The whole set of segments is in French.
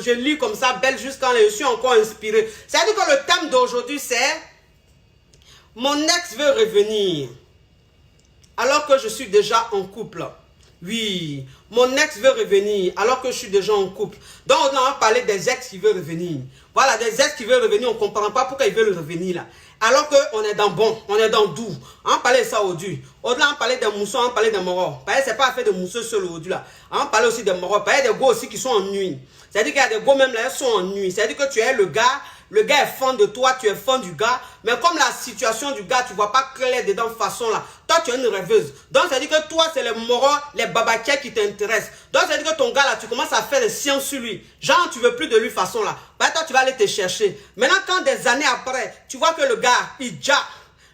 Je lis comme ça, belle, jusqu'à je suis encore inspirée. C'est-à-dire que le thème d'aujourd'hui, c'est mon ex veut revenir alors que je suis déjà en couple. Oui, mon ex veut revenir alors que je suis déjà en couple. Donc, on va parler des ex qui veulent revenir. Voilà, des ex qui veulent revenir, on ne comprend pas pourquoi ils veulent revenir là. Alors qu'on est dans bon, on est dans doux. On parlait de ça aujourd'hui. Au-delà, on parlait des moussons, on parlait des moraux. C'est pas fait de mousseux seul aujourd'hui là. On parlait aussi des moraux. Il y a des gars aussi qui sont en nuit. C'est-à-dire qu'il y a des gars même là, ils sont en nuit. C'est-à-dire que tu es le gars est fan de toi, tu es fan du gars. Mais comme la situation du gars, tu ne vois pas clair dedans façon là. Toi, tu es une rêveuse. Donc, ça veut dire que toi, c'est les moraux, les babakias qui t'intéressent. Donc, ça veut dire que ton gars là, tu commences à faire des sciences sur lui. Genre, tu veux plus de lui façon là. Bah, toi, tu vas aller te chercher. Maintenant, quand des années après, tu vois que le gars, il jappe.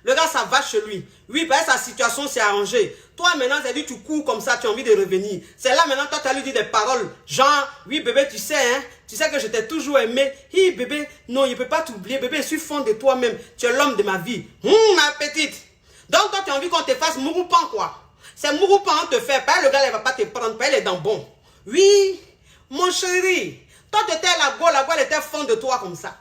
Le gars, ça va chez lui. Oui, bah, sa situation s'est arrangée. Toi, maintenant, ça dit, tu cours comme ça, tu as envie de revenir. C'est là, maintenant, toi, tu as lui dit des paroles. Genre, oui, bébé, tu sais, hein, tu sais que je t'ai toujours aimé. Hi, bébé, non, je ne peux pas t'oublier. Bébé, je suis fond de toi-même. Tu es l'homme de ma vie. Ma petite. Donc, toi, tu as envie qu'on te fasse mouroupan, quoi. C'est mouroupan, on te fait. Pas le gars, il ne va pas te prendre. Pas, il est dans bon. Oui, mon chéri. Toi, tu étais la go, elle était fond de toi comme ça.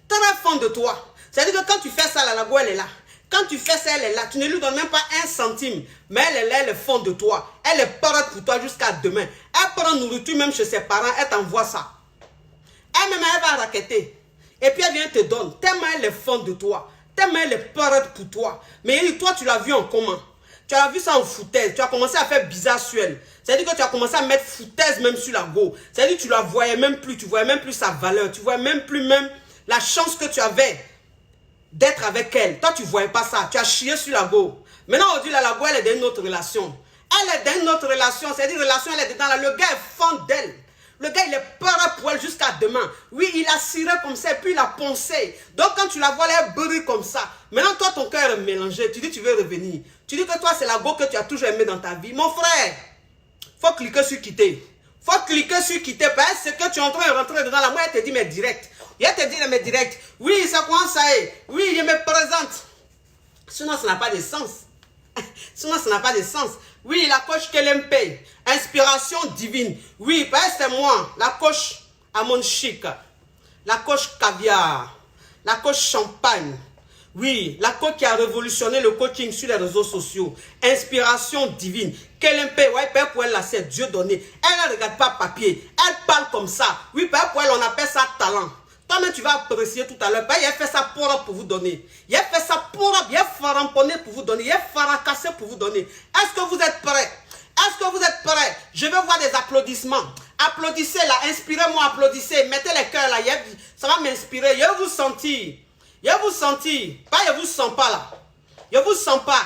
Très fond de toi. C'est-à-dire que quand tu fais ça, la go, elle est là. Quand tu fais ça, elle est là. Tu ne lui donnes même pas 1 centime. Mais elle est là, elle est fond de toi. Elle est prête pour toi jusqu'à demain. Elle prend nourriture même chez ses parents. Elle t'envoie ça. Elle-même, elle va raqueter. Et puis elle vient te donner. Tellement elle est fond de toi. Tellement elle est prête pour toi. Mais toi, tu l'as vu en comment? Tu as vu ça en foutaise. Tu as commencé à faire bizarre sur elle. C'est-à-dire que tu as commencé à mettre foutaise même sur la go. C'est-à-dire que tu la voyais même plus. Tu voyais même plus sa valeur. Tu voyais même plus la chance que tu avais d'être avec elle. Toi, tu ne voyais pas ça. Tu as chié sur la go. Maintenant, aujourd'hui, la go, elle est dans une autre relation. Elle est dans une autre relation. C'est-à-dire, relation, elle est dedans. Là. Le gars est fan d'elle. Le gars, il est peur pour elle jusqu'à demain. Oui, il a ciré comme ça, et puis il a poncé. Donc, quand tu la vois, elle brille comme ça. Maintenant, toi, ton cœur est mélangé. Tu dis, tu veux revenir. Tu dis que toi, c'est la go que tu as toujours aimé dans ta vie. Mon frère, il faut cliquer sur quitter. Il faut cliquer sur quitter. Parce que que tu es en train de rentrer dedans, là, moi, elle te dit, mais direct. Il te dit, mais direct. Oui, ça commence à y. Oui, je me présente. Sinon, ça n'a pas de sens. Sinon, ça n'a pas de sens. Oui, la coach Kelempe. Inspiration divine. Oui, c'est moi. La coach Amon Chic. La coach Caviar. La coach Champagne. Oui, la coach qui a révolutionné le coaching sur les réseaux sociaux. Inspiration divine. Kelempe, ouais, père pour elle, là, c'est Dieu donné. Elle ne regarde pas papier. Elle parle comme ça. Oui, père pour elle, on appelle ça talent. Toi-même, tu vas apprécier tout à l'heure. Il a fait ça pour vous donner. Il a fait ça pour faramponner pour vous donner. Il a faracasser pour vous donner. Est-ce que vous êtes prêts? Est-ce que vous êtes prêts? Je veux voir des applaudissements. Applaudissez là. Inspirez-moi, applaudissez. Mettez les cœurs là. Ça va m'inspirer. Je vais vous sentir. Je vais vous sentir. Pas, je ne vous sens pas là. Je ne vous sens pas.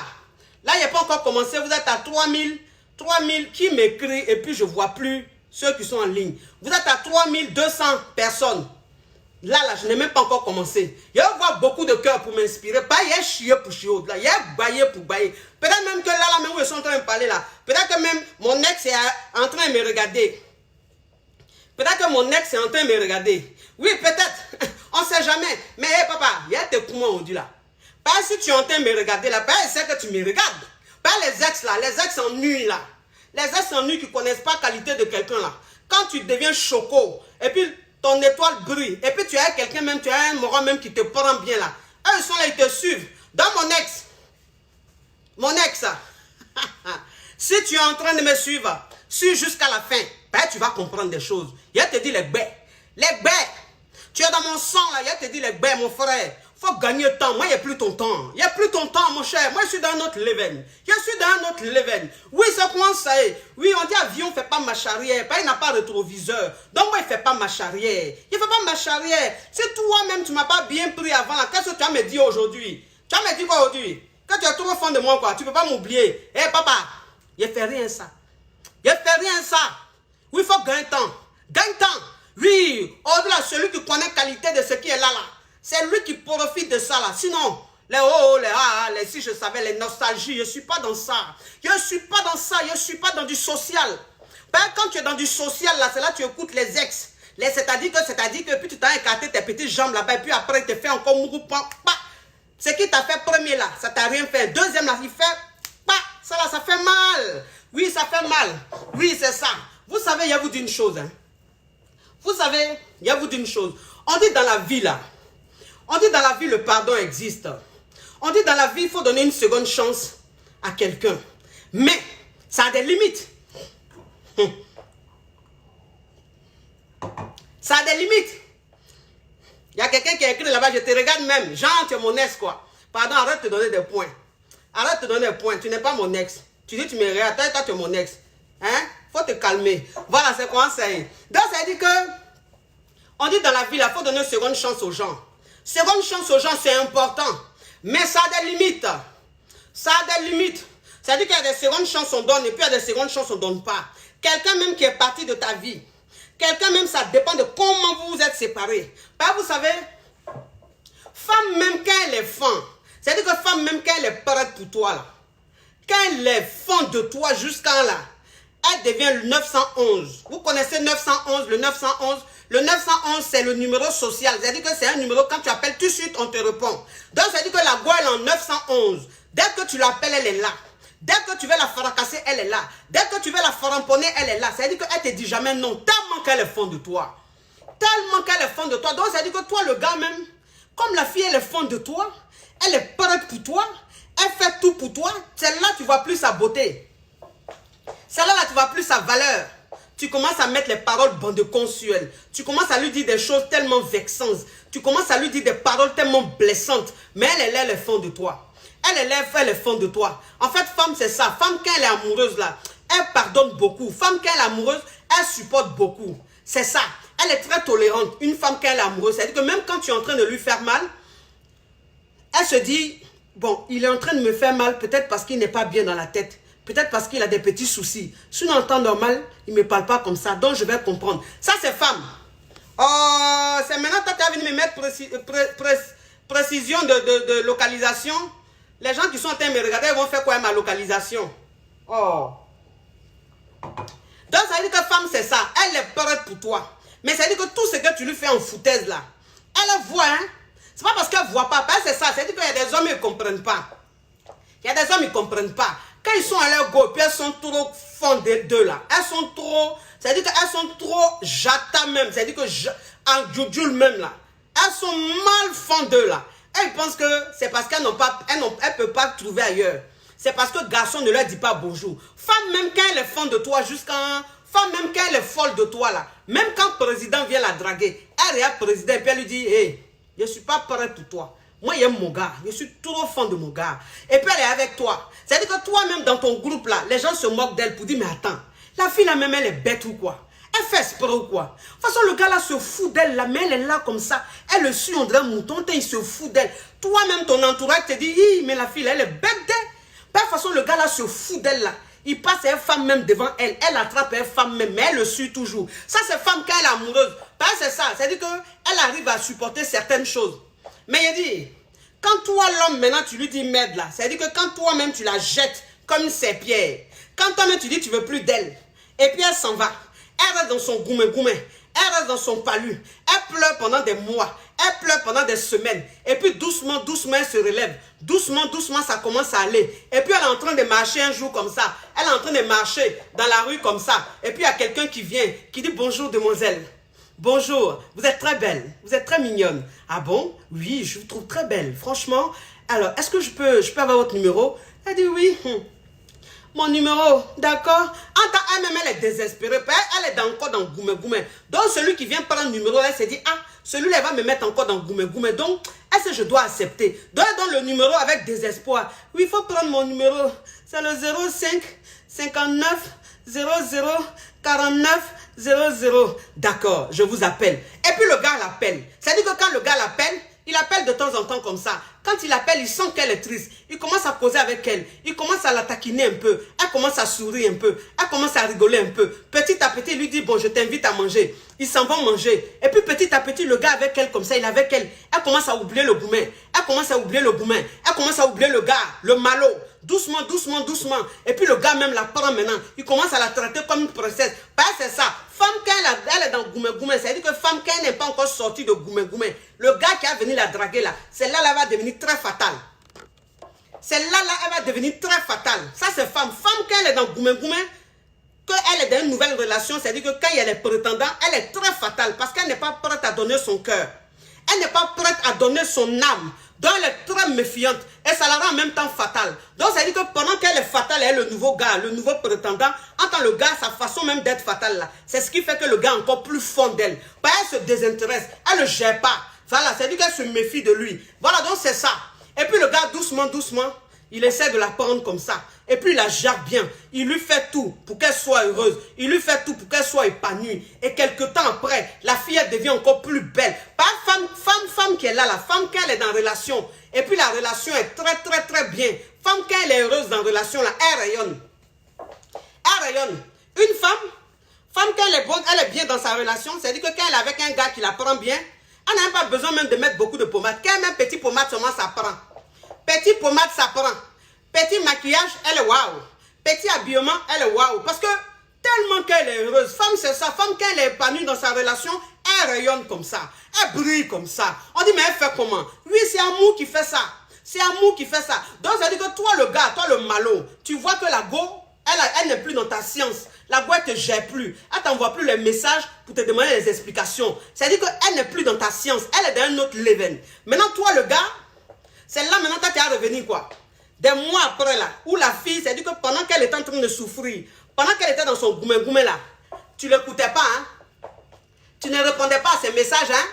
Là, il n'y a pas encore commencé. Vous êtes à 3000. 3000 qui m'écrit et puis je ne vois plus ceux qui sont en ligne. Vous êtes à 3200 personnes. Là, je n'ai même pas encore commencé. Il y a beaucoup de cœur pour m'inspirer. Pas il y a chier pour chier. Là, il y a bailler pour bailler. Peut-être même que là, même où ils sont en train de parler là. Peut-être que même mon ex est en train de me regarder. Peut-être que mon ex est en train de me regarder. Oui, peut-être. On ne sait jamais. Mais hey, papa, il y a tes poumons aujourd'hui là. Pas si tu es en train de me regarder là. Pas c'est que tu me regardes. Pas les ex là. Les ex en nuit là. Les ex en nuit qui ne connaissent pas la qualité de quelqu'un là. Quand tu deviens choco. Et puis ton étoile brille. Et puis tu as quelqu'un même, tu as un moron même qui te prend bien là. Eux, ils sont là, ils te suivent. Dans mon ex, si tu es en train de me suivre, suis jusqu'à la fin, ben, tu vas comprendre des choses. Il te dit les baies. Les baies. Tu es dans mon sang là, il te dit les baies, mon frère. Il faut gagner le temps. Moi, il n'y a plus ton temps. Il n'y a plus ton temps, mon cher. Moi, je suis dans un autre level. Je suis dans un autre level. Oui, ça commence ça est. Oui, on dit avion ne fait pas marche arrière. Il n'a pas de rétroviseur. Donc, moi, il ne fait pas marche arrière. Il ne fait pas marche arrière. Si toi-même, tu ne m'as pas bien pris avant, qu'est-ce que tu as me dit aujourd'hui? Tu as me dit quoi aujourd'hui? Quand tu es trop fond de moi, quoi, tu ne peux pas m'oublier. Eh, papa, il ne fait rien ça. Il ne fait rien ça. Oui, il faut gagner temps. Gagne temps. Oui, au-delà, celui qui connaît la qualité de ce qui est là, là. C'est lui qui profite de ça là. Sinon, les oh, les ah, les si je savais, les nostalgies, je ne suis pas dans ça. Je ne suis pas dans ça. Je ne suis pas dans du social. Quand tu es dans du social là, c'est là que tu écoutes les ex. C'est-à-dire que puis tu t'as écarté tes petites jambes là-bas et puis après il te fait encore mourou. Ce qui t'a fait premier là, ça t'a rien fait. Deuxième là, il fait ça là, ça fait mal. Oui, ça fait mal. Oui, c'est ça. Vous savez, il y a vous dit une chose. Hein. Vous savez, il y a vous d'une chose. On dit dans la vie là, on dit dans la vie le pardon existe. On dit dans la vie, il faut donner une seconde chance à quelqu'un. Mais ça a des limites. Ça a des limites. Il y a quelqu'un qui a écrit là-bas, je te regarde même. Jean, tu es mon ex quoi. Pardon, arrête de te donner des points. Arrête de te donner des points. Tu n'es pas mon ex. Tu dis tu me regardes, toi tu es mon ex. Hein? Faut te calmer. Voilà, c'est quoi ça. Donc ça veut dire que on dit dans la vie, il faut donner une seconde chance aux gens. Seconde chance aux gens, c'est important. Mais ça a des limites. Ça a des limites. C'est-à-dire qu'il y a des secondes chances on donne et puis il y a des secondes chances on ne donne pas. Quelqu'un même qui est parti de ta vie. Quelqu'un même, ça dépend de comment vous vous êtes séparés. Bah, vous savez, femme même quand elle est fan, c'est-à-dire que femme même quand elle est prête pour toi là, quand elle est fan de toi jusqu'à là, elle devient le 911. Vous connaissez 911, le 911? Le 911, c'est le numéro social. C'est-à-dire que c'est un numéro, quand tu appelles tout de suite, on te répond. Donc, c'est-à-dire que la gueule en 911, dès que tu l'appelles, elle est là. Dès que tu veux la fracasser, elle est là. Dès que tu veux la faramponner, elle est là. C'est-à-dire qu'elle ne te dit jamais non, tellement qu'elle est fan de toi. Tellement qu'elle est fan de toi. Donc, c'est-à-dire que toi, le gars même, comme la fille, elle est fan de toi, elle est prête pour toi, elle fait tout pour toi, celle-là, tu ne vois plus sa beauté. Celle-là, tu ne vois plus sa valeur. Tu commences à mettre les paroles bande consuelles. Tu commences à lui dire des choses tellement vexantes. Tu commences à lui dire des paroles tellement blessantes. Mais elle est fan de toi. Elle est fan de toi. En fait, femme, c'est ça. Femme, quand elle est amoureuse, là, elle pardonne beaucoup. Femme, quand elle est amoureuse, elle supporte beaucoup. C'est ça. Elle est très tolérante. Une femme, quand elle est amoureuse, c'est-à-dire que même quand tu es en train de lui faire mal, elle se dit, bon, il est en train de me faire mal, peut-être parce qu'il n'est pas bien dans la tête. Peut-être parce qu'il a des petits soucis. Sinon, en temps normal, il ne me parle pas comme ça. Donc, je vais comprendre. Ça, c'est femme. Oh, c'est maintenant que tu as venu me mettre précision de localisation. Les gens qui sont en train de me regarder, ils vont faire quoi ma localisation? Oh. Donc, ça veut dire que femme, c'est ça. Elle est prête pour toi. Mais ça veut dire que tout ce que tu lui fais en foutaise, là, elle voit, hein. C'est pas parce qu'elle ne voit pas. C'est ça. C'est-à-dire qu'il y a des hommes, ils ne comprennent pas. Il y a des hommes, ils ne comprennent pas. Quand ils sont à leur go, puis elles sont trop fondées d'eux, là. Elles sont trop... C'est-à-dire qu'elles sont trop jata même. C'est-à-dire que en djoudjoul même, là. Elles sont mal fondées, là. Elles pensent que c'est parce qu'elles n'ont pas... Elles ne peuvent pas trouver ailleurs. C'est parce que garçon ne leur dit pas bonjour. Femme, même quand elle est fan de toi, Femme, même quand elle est folle de toi, là. Même quand le président vient la draguer, elle regarde le président et puis elle lui dit, hey, je ne suis pas prêt pour toi. Moi, j'aime mon gars. Je suis trop fan de mon gars. Et puis, elle est avec toi. C'est-à-dire que toi-même, dans ton groupe, là, les gens se moquent d'elle pour dire, mais attends, la fille, là, même, elle est bête ou quoi? Elle fait exprès ou quoi? De toute façon, le gars, là, se fout d'elle, là, mais elle est là comme ça. Elle le suit, on dirait un mouton, il se fout d'elle. Toi-même, ton entourage te dit, mais la fille, là, elle est bête d'elle. De toute façon, le gars, là, se fout d'elle, là. Il passe une femme même devant elle. Elle attrape une femme même, mais elle le suit toujours. Ça, c'est femme quand elle est amoureuse. C'est ça. C'est-à-dire qu'elle arrive à supporter certaines choses. Mais il dit... Quand toi, l'homme, maintenant, tu lui dis merde là, c'est-à-dire que quand toi-même, tu la jettes comme ses pierres, quand toi-même, tu dis tu veux plus d'elle, et puis elle s'en va, elle reste dans son goumé-goumé, elle reste dans son palu, elle pleure pendant des mois, elle pleure pendant des semaines, et puis doucement, doucement, elle se relève, doucement, doucement, ça commence à aller, et puis elle est en train de marcher un jour comme ça, elle est en train de marcher dans la rue comme ça, et puis il y a quelqu'un qui vient, qui dit bonjour demoiselle. Bonjour, vous êtes très belle, vous êtes très mignonne. Ah bon? Oui, je vous trouve très belle, franchement. Alors, est-ce que je peux avoir votre numéro? Elle dit oui. Mon numéro, d'accord. Elle-même, elle est désespérée. Elle est encore dans goumé-goumé. Donc, celui qui vient prendre le numéro, elle s'est dit, ah, celui-là va me mettre encore dans goumé-goumé. Donc, est-ce que je dois accepter? Donc, elle donne le numéro avec désespoir. Oui, il faut prendre mon numéro. C'est le 05 59 00 49 00. D'accord, je vous appelle. Et puis le gars l'appelle. C'est-à-dire que quand le gars l'appelle, il appelle de temps en temps comme ça. Quand il appelle, il sent qu'elle est triste. Il commence à causer avec elle. Il commence à la taquiner un peu. Elle commence à sourire un peu. Elle commence à rigoler un peu. Petit à petit, il lui dit, bon, je t'invite à manger. Ils s'en vont manger. Et puis petit à petit, le gars avec elle comme ça, il est avec elle. Elle commence à oublier le gourmet. Elle commence à oublier le gourmet. Elle commence à oublier le gars, le malot. Doucement, doucement, doucement. Et puis le gars même la prend maintenant. Il commence à la traiter comme une princesse. C'est ça. Femme, quand elle est dans goumé-goumé, c'est-à-dire que femme, quand elle n'est pas encore sortie de goumé-goumé, le gars qui a venu la draguer là, celle-là, elle va devenir très fatale. Celle-là, elle va devenir très fatale. Ça, c'est femme. Femme, quand elle est dans goumé-goumé, qu'elle est dans une nouvelle relation, c'est-à-dire que quand il y a les prétendants, elle est très fatale parce qu'elle n'est pas prête à donner son cœur. Elle n'est pas prête à donner son âme. Donc elle est très méfiante et ça la rend en même temps fatale. Donc ça veut dire que pendant qu'elle est fatale, elle est le nouveau gars, le nouveau prétendant. En tant que le gars, sa façon même d'être fatale là, c'est ce qui fait que le gars est encore plus fond d'elle. Elle se désintéresse, elle ne le gère pas. Voilà, c'est-à-dire qu'elle se méfie de lui. Voilà, donc c'est ça. Et puis le gars, doucement, doucement, il essaie de la prendre comme ça. Et puis il la gère bien. Il lui fait tout pour qu'elle soit heureuse. Il lui fait tout pour qu'elle soit épanouie. Et quelques temps après, la fille elle devient encore plus belle. Pas femme qui est là, la femme quand elle est dans relation. Et puis la relation est très bien. Femme quand elle est heureuse dans relation, là, elle rayonne. Elle rayonne. Une femme quand elle est bonne, elle est bien dans sa relation. C'est-à-dire que quand elle est avec un gars qui la prend bien, elle n'a même pas besoin même de mettre beaucoup de pommade. Quand elle met petit pommade, seulement ça prend. Petit pommade, ça prend. Petit maquillage, elle est waouh. Petit habillement, elle est waouh. Parce que tellement qu'elle est heureuse. Femme, c'est ça. Femme, quand elle est épanouie dans sa relation, elle rayonne comme ça. Elle brille comme ça. On dit, mais elle fait comment? Oui, c'est amour qui fait ça. C'est amour qui fait ça. Donc, ça veut dire que toi, le gars, toi, le malot, tu vois que la go, elle n'est plus dans ta science. La go, elle ne te gère plus. Elle ne t'envoie plus les messages pour te demander les explications. C'est-à-dire qu'elle n'est plus dans ta science. Elle est dans un autre level. Maintenant, toi, le gars, c'est là maintenant que tu as revenu quoi. Des mois après là, où la fille, c'est-à-dire que pendant qu'elle était en train de souffrir, pendant qu'elle était dans son goumé là, tu ne l'écoutais pas, hein. Tu ne répondais pas à ses messages, hein.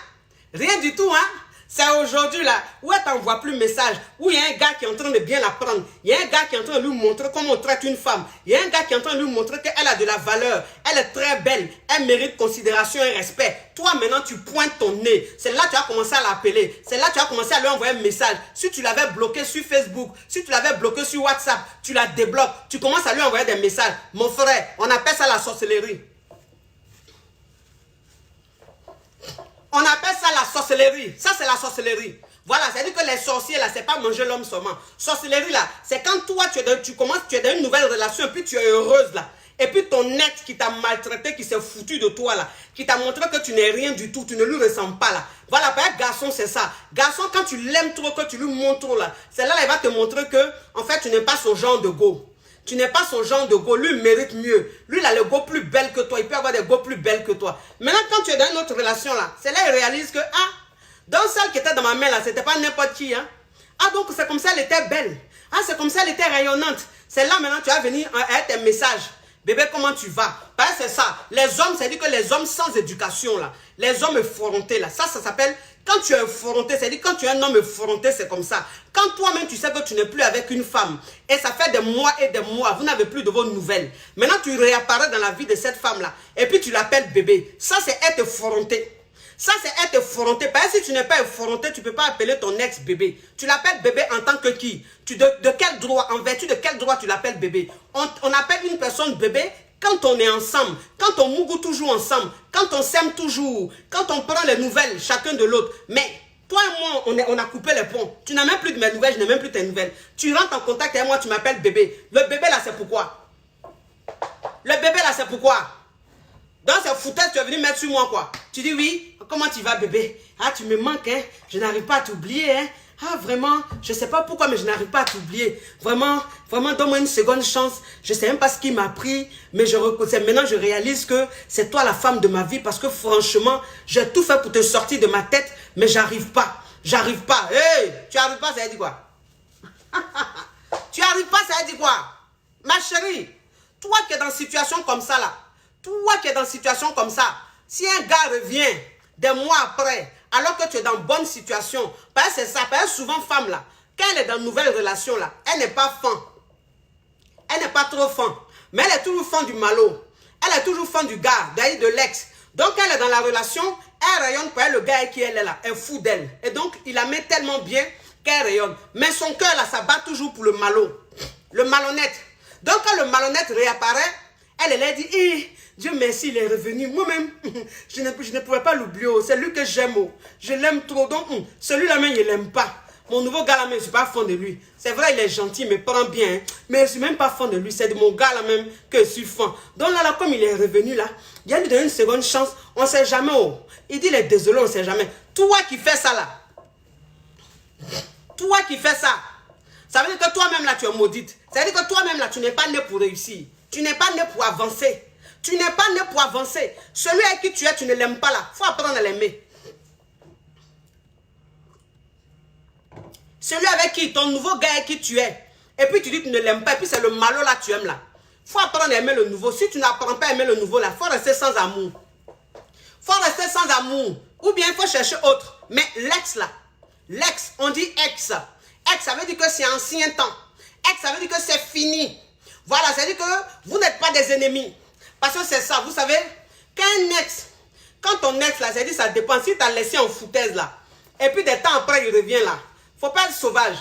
Rien du tout, hein. C'est aujourd'hui là, où elle t'envoie plus de messages, où il y a un gars qui est en train de bien la prendre, il y a un gars qui est en train de lui montrer comment on traite une femme, il y a un gars qui est en train de lui montrer qu'elle a de la valeur, elle est très belle, elle mérite considération et respect. Toi maintenant tu pointes ton nez, c'est là que tu as commencé à l'appeler, c'est là que tu as commencé à lui envoyer un message. Si tu l'avais bloqué sur Facebook, si tu l'avais bloqué sur WhatsApp, tu la débloques, tu commences à lui envoyer des messages. Mon frère, on appelle ça la sorcellerie. On appelle ça la sorcellerie. Ça, c'est la sorcellerie. Voilà, c'est-à-dire que les sorciers, là, c'est pas manger l'homme seulement. Sorcellerie, là, c'est quand toi, tu es dans une nouvelle relation, et puis tu es heureuse, là. Et puis ton ex qui t'a maltraité, qui s'est foutu de toi, là, qui t'a montré que tu n'es rien du tout, tu ne lui ressembles pas, là. Voilà, par garçon, c'est ça. Garçon, quand tu l'aimes trop, que tu lui montres trop, là, c'est là, il va te montrer que, en fait, tu n'es pas son genre de go. Tu n'es pas son genre de go. Lui, il mérite mieux. Lui, il a le go plus belle que toi. Il peut avoir des go plus belles que toi. Maintenant, quand tu es dans une autre relation, là, c'est là qu'il réalise que, ah, dans celle qui était dans ma main, là, c'était pas n'importe qui, hein. Ah, donc, c'est comme ça, elle était belle. Ah, c'est comme ça, elle était rayonnante. C'est là, maintenant, tu vas venir avec tes messages. Bébé, comment tu vas? Parce que c'est ça. Les hommes, c'est-à-dire que les hommes sans éducation, là, les hommes effrontés, là, ça s'appelle, quand tu es effronté, c'est-à-dire quand tu es un homme effronté, c'est comme ça. Quand toi-même, tu sais que tu n'es plus avec une femme, et ça fait des mois et des mois, vous n'avez plus de vos nouvelles. Maintenant, tu réapparais dans la vie de cette femme-là, et puis tu l'appelles bébé. Ça, c'est être effronté. Ça, c'est être effronté. Parce que si tu n'es pas effronté, tu ne peux pas appeler ton ex bébé. Tu l'appelles bébé en tant que qui? De quel droit? En vertu de quel droit tu l'appelles bébé? On appelle une personne bébé quand on est ensemble, quand on mougoue toujours ensemble, quand on s'aime toujours, quand on prend les nouvelles chacun de l'autre. Mais toi et moi, on a coupé les ponts. Tu n'as même plus de mes nouvelles, je n'ai même plus tes nouvelles. Tu rentres en contact avec moi, tu m'appelles bébé. Le bébé là, c'est pourquoi? Le bébé là, c'est pourquoi? Dans ces foutaises, tu es venu mettre sur moi quoi? Tu dis oui, comment tu vas bébé? Ah, tu me manques, hein? Je n'arrive pas à t'oublier, hein? Ah, vraiment, je ne sais pas pourquoi, mais je n'arrive pas à t'oublier. Vraiment, vraiment, donne-moi une seconde chance. Je ne sais même pas ce qui m'a pris, mais maintenant je réalise que c'est toi la femme de ma vie parce que franchement, j'ai tout fait pour te sortir de ma tête, mais j'arrive pas. J'arrive pas. Hey, tu n'arrives pas, ça veut dire quoi? Tu n'arrives pas, ça veut dire quoi? Ma chérie, toi qui es dans une situation comme ça là, toi qui es dans une situation comme ça, si un gars revient des mois après, alors que tu es dans une bonne situation, parce que c'est ça, parce que souvent femme là, quand elle est dans une nouvelle relation là, elle n'est pas fan. Elle n'est pas trop fan. Mais elle est toujours fan du malot. Elle est toujours fan du gars, d'ailleurs de l'ex. Donc quand elle est dans la relation, elle rayonne pour elle, le gars qui elle est là, elle fout d'elle. Et donc il la met tellement bien qu'elle rayonne. Mais son cœur là, ça bat toujours pour le malot. Le malhonnête. Donc quand le malhonnête réapparaît, elle dit, eh, Dieu merci, il est revenu. Moi-même, je ne pouvais pas l'oublier. C'est lui que j'aime. Je l'aime trop. Donc, celui-là même, je ne l'aime pas. Mon nouveau gars là même, je ne suis pas fan de lui. C'est vrai, il est gentil, il me prend bien. Hein, mais je ne suis même pas fan de lui. C'est de mon gars là même que je suis fan. Donc là, comme il est revenu là, il a lui donné une seconde chance. On ne sait jamais. Oh. Il dit, il est désolé, on ne sait jamais. Toi qui fais ça là. Toi qui fais ça. Ça veut dire que toi-même là, tu es maudite. Ça veut dire que toi-même là, tu n'es pas né pour réussir. Tu n'es pas né pour avancer. Tu n'es pas né pour avancer. Celui avec qui tu es, tu ne l'aimes pas là. Il faut apprendre à l'aimer. Celui avec qui, ton nouveau gars avec qui tu es, et puis tu dis que tu ne l'aimes pas, et puis c'est le malot là que tu aimes là. Il faut apprendre à aimer le nouveau. Si tu n'apprends pas à aimer le nouveau là, il faut rester sans amour. Il faut rester sans amour. Ou bien il faut chercher autre. Mais l'ex là, l'ex, on dit ex. Ex, ça veut dire que c'est ancien temps. Ex, ça veut dire que c'est fini. Voilà, ça veut dire que vous n'êtes pas des ennemis. Parce que c'est ça, vous savez, qu'un ex, quand ton ex là, ça dit ça dépend. Si tu as laissé en foutaise là, et puis des temps après il revient là, faut pas être sauvage.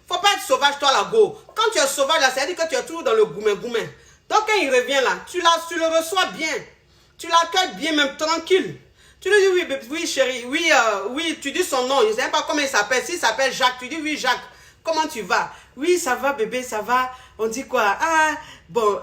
Faut pas être sauvage toi la go. Quand tu es sauvage là, ça veut dire que tu es toujours dans le goumé. Donc quand il revient là, tu le reçois bien. Tu l'accueilles bien, même tranquille. Tu lui dis oui, bébé, oui chérie, oui, oui, tu dis son nom. Je ne sais même pas comment il s'appelle. S'il s'appelle Jacques, tu dis oui Jacques. Comment tu vas? Oui, ça va bébé, ça va. On dit quoi? Ah, bon,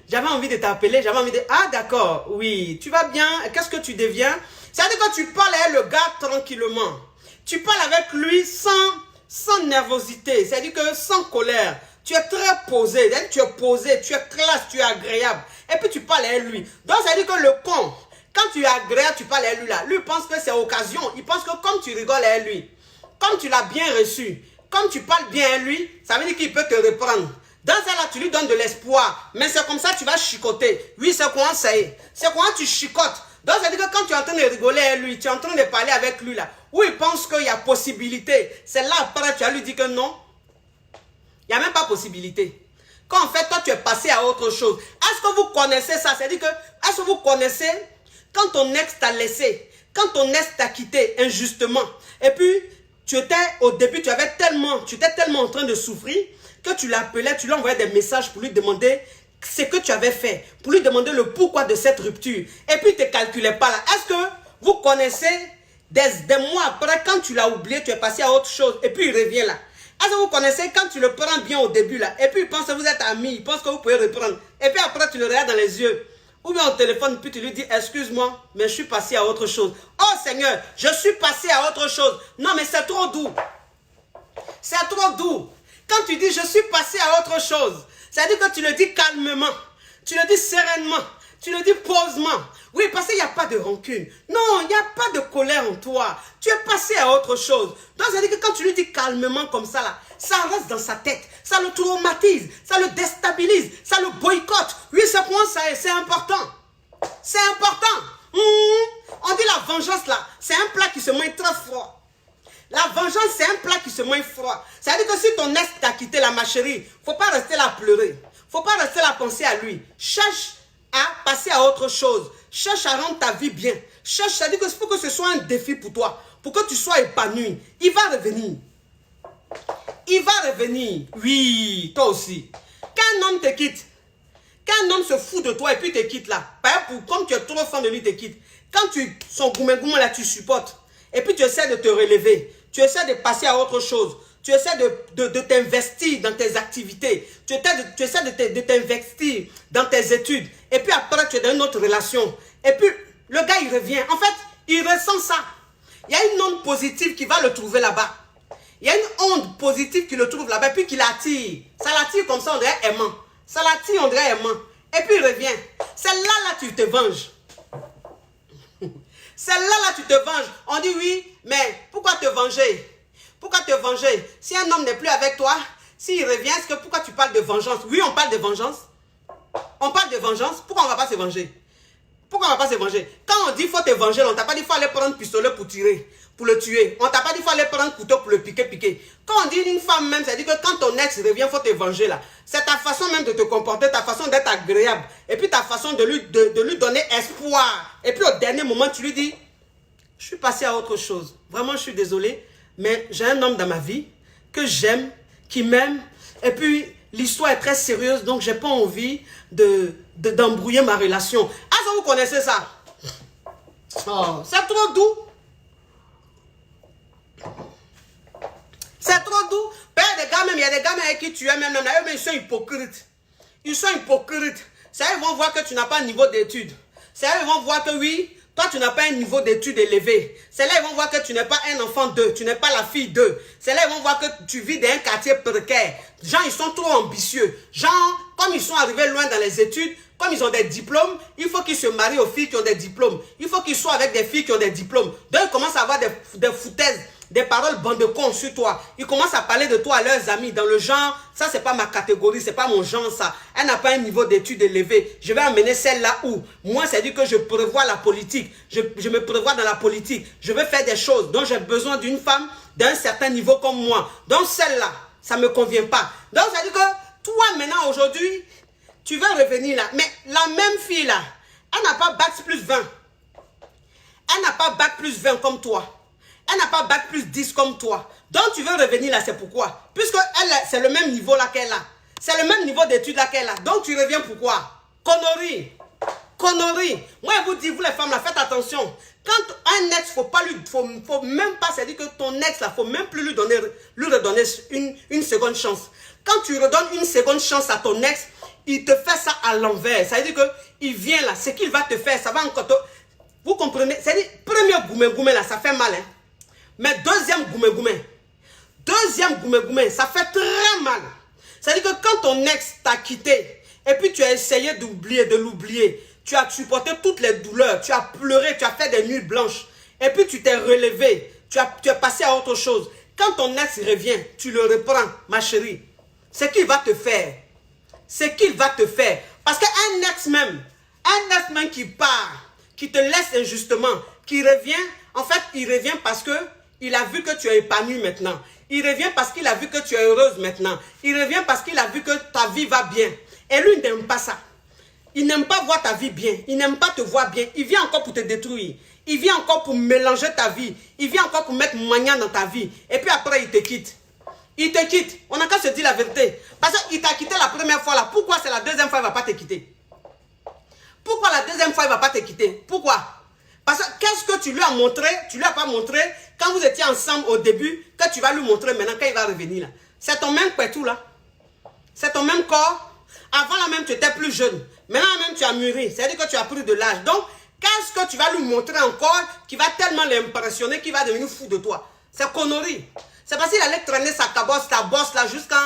j'avais envie de t'appeler, j'avais envie de... Ah, d'accord, oui, tu vas bien? Qu'est-ce que tu deviens? C'est-à-dire que tu parles avec le gars tranquillement. Tu parles avec lui sans nervosité, c'est-à-dire que sans colère. Tu es très posé, tu es posé, tu es classe, tu es agréable. Et puis tu parles avec lui. Donc, c'est-à-dire que le con, quand tu es agréable, tu parles avec lui là. Lui pense que c'est occasion. Il pense que comme tu rigoles avec lui, comme tu l'as bien reçu, comme tu parles bien à lui, ça veut dire qu'il peut te reprendre. Dans ça là, tu lui donnes de l'espoir. Mais c'est comme ça que tu vas chicoter. Oui, c'est comment ça est. C'est comment tu chicotes. Donc ça veut dire que quand tu es en train de rigoler avec lui, tu es en train de parler avec lui là, où il pense qu'il y a possibilité. C'est là après tu vas lui dire que non. Il n'y a même pas possibilité. Quand en fait toi tu es passé à autre chose. Est-ce que vous connaissez ça? C'est-à-dire que, est-ce que vous connaissez quand ton ex t'a laissé, quand ton ex t'a quitté injustement, et puis au début, tu étais tellement en train de souffrir que tu l'appelais, tu lui envoyais des messages pour lui demander ce que tu avais fait, pour lui demander le pourquoi de cette rupture. Et puis, tu ne calculais pas là. Est-ce que vous connaissez des mois après, quand tu l'as oublié, tu es passé à autre chose, et puis il revient là. Est-ce que vous connaissez quand tu le prends bien au début là, et puis il pense que vous êtes amis, il pense que vous pouvez reprendre, et puis après tu le regardes dans les yeux, ou bien au téléphone, puis tu lui dis, excuse-moi, mais je suis passé à autre chose. Oh Seigneur, je suis passé à autre chose. Non, mais c'est trop doux. C'est trop doux. Quand tu dis, je suis passé à autre chose, c'est-à-dire que tu le dis calmement, tu le dis sereinement, tu le dis posément. Oui, parce qu'il n'y a pas de rancune. Non, il n'y a pas de colère en toi. Tu es passé à autre chose. Donc, ça veut dire que quand tu lui dis calmement comme ça, là, ça reste dans sa tête. Ça le traumatise, ça le déstabilise, ça le boycotte. Oui, c'est pour ça, c'est important. C'est important. On dit la vengeance, là, c'est un plat qui se mange très froid. La vengeance, c'est un plat qui se mange froid. C'est-à-dire que si ton ex t'a quitté, là, ma chérie, il ne faut pas rester là à pleurer. Il ne faut pas rester là à penser à lui. Cherche à passer à autre chose. Cherche à rendre ta vie bien. Cherche, c'est-à-dire que faut que ce soit un défi pour toi. Pour que tu sois épanoui. Il va revenir. Il va revenir. Oui, toi aussi. Quand un homme te quitte, quand un homme se fout de toi et puis te quitte là, comme tu es trop fan de lui, te quitte. Quand son goumé là, tu supportes. Et puis tu essaies de te relever. Tu essaies de passer à autre chose. Tu essaies de t'investir dans tes activités. Tu essaies de t'investir dans tes études. Et puis après, tu es dans une autre relation. Et puis, le gars, il revient. En fait, il ressent ça. Il y a une onde positive qui va le trouver là-bas. Il y a une onde positive qui le trouve là-bas. Et puis qui l'attire. Ça l'attire comme ça, on dirait aimant. Ça l'attire, on dirait aimant. Et puis il revient. C'est là, tu te venges. C'est là, tu te venges. On dit oui, mais pourquoi te venger? Pourquoi te venger? Si un homme n'est plus avec toi, s'il revient, est-ce que pourquoi tu parles de vengeance? Oui, on parle de vengeance. On parle de vengeance. Pourquoi on ne va pas se venger? Pourquoi on ne va pas se venger? Quand on dit qu'il faut te venger, on ne t'a pas dit qu'il faut aller prendre pistolet pour tirer, pour le tuer. On ne t'a pas dit qu'il faut aller prendre couteau pour le piquer. Quand on dit une femme même, c'est-à-dire que quand ton ex revient, il faut te venger là. C'est ta façon même de te comporter, ta façon d'être agréable. Et puis ta façon de lui donner espoir. Et puis au dernier moment, tu lui dis, je suis passé à autre chose. Vraiment, je suis désolé. Mais j'ai un homme dans ma vie que j'aime, qui m'aime. Et puis, l'histoire est très sérieuse, donc je n'ai pas envie d'embrouiller ma relation. Est-ce que vous connaissez ça? Oh, c'est trop doux. C'est trop doux. Il y a des gars même avec qui tu es même, ils sont hypocrites. Ils sont hypocrites. Ça, ils vont voir que tu n'as pas de niveau d'études. Ça, ils vont voir que oui, Toi, tu n'as pas un niveau d'études élevé. C'est là ils vont voir que tu n'es pas un enfant d'eux, tu n'es pas la fille d'eux. C'est là ils vont voir que tu vis dans un quartier précaire. Gens, ils sont trop ambitieux. Gens, comme ils sont arrivés loin dans les études, comme ils ont des diplômes, il faut qu'ils se marient aux filles qui ont des diplômes. Il faut qu'ils soient avec des filles qui ont des diplômes. Donc, ils commencent à avoir des foutaises, des paroles bandes de cons sur toi. Ils commencent à parler de toi à leurs amis dans le genre, ça c'est pas ma catégorie, c'est pas mon genre ça. Elle n'a pas un niveau d'études élevé. Je vais emmener celle-là où moi c'est dit que je prévois la politique. Je me prévois dans la politique. Je veux faire des choses dont j'ai besoin d'une femme d'un certain niveau comme moi. Donc celle-là, ça me convient pas. Donc ça dit que toi maintenant aujourd'hui, tu veux revenir là. Mais la même fille là, elle n'a pas bac plus 20. Elle n'a pas bac plus 20 comme toi. Elle n'a pas bac plus 10 comme toi. Donc tu veux revenir là, c'est pourquoi? Puisque c'est le même niveau là qu'elle a. C'est le même niveau d'études là qu'elle a. Donc tu reviens pourquoi? Connerie. Connerie. Moi je vous dis, vous les femmes là, faites attention. Quand un ex, faut même pas, c'est-à-dire que ton ex là, faut même plus lui redonner une seconde chance. Quand tu redonnes une seconde chance à ton ex, il te fait ça à l'envers. Ça veut dire que il vient là, ce qu'il va te faire, ça va encore te... Vous comprenez? C'est-à-dire, premier goumé là, ça fait mal. Hein? Mais deuxième goumé, ça fait très mal. C'est-à-dire que quand ton ex t'a quitté, et puis tu as essayé de l'oublier, tu as supporté toutes les douleurs, tu as pleuré, tu as fait des nuits blanches, et puis tu t'es relevé, tu es passé à autre chose. Quand ton ex revient, tu le reprends, ma chérie. C'est qu'il va te faire. C'est qu'il va te faire. Parce qu'un ex même qui part, qui te laisse injustement, qui revient, en fait, il revient parce que il a vu que tu es épanoui maintenant. Il revient parce qu'il a vu que tu es heureuse maintenant. Il revient parce qu'il a vu que ta vie va bien. Et lui, il n'aime pas ça. Il n'aime pas voir ta vie bien. Il n'aime pas te voir bien. Il vient encore pour te détruire. Il vient encore pour mélanger ta vie. Il vient encore pour mettre moyen dans ta vie. Et puis après, il te quitte. Il te quitte. On n'a qu'à se dire la vérité. Parce qu'il t'a quitté la première fois là. Pourquoi c'est la deuxième fois il ne va pas te quitter? Pourquoi la deuxième fois il ne va pas te quitter? Pourquoi? Parce que qu'est-ce que tu lui as montré? Tu ne lui as pas montré quand vous étiez ensemble au début, que tu vas lui montrer maintenant quand il va revenir là. C'est ton même pétou là. C'est ton même corps. Avant là même tu étais plus jeune. Maintenant même tu as mûri. C'est-à-dire que tu as pris de l'âge. Donc, qu'est-ce que tu vas lui montrer encore qui va tellement l'impressionner qu'il va devenir fou de toi? C'est connerie. C'est parce qu'il allait traîner sa cabosse, ta bosse là, jusqu'à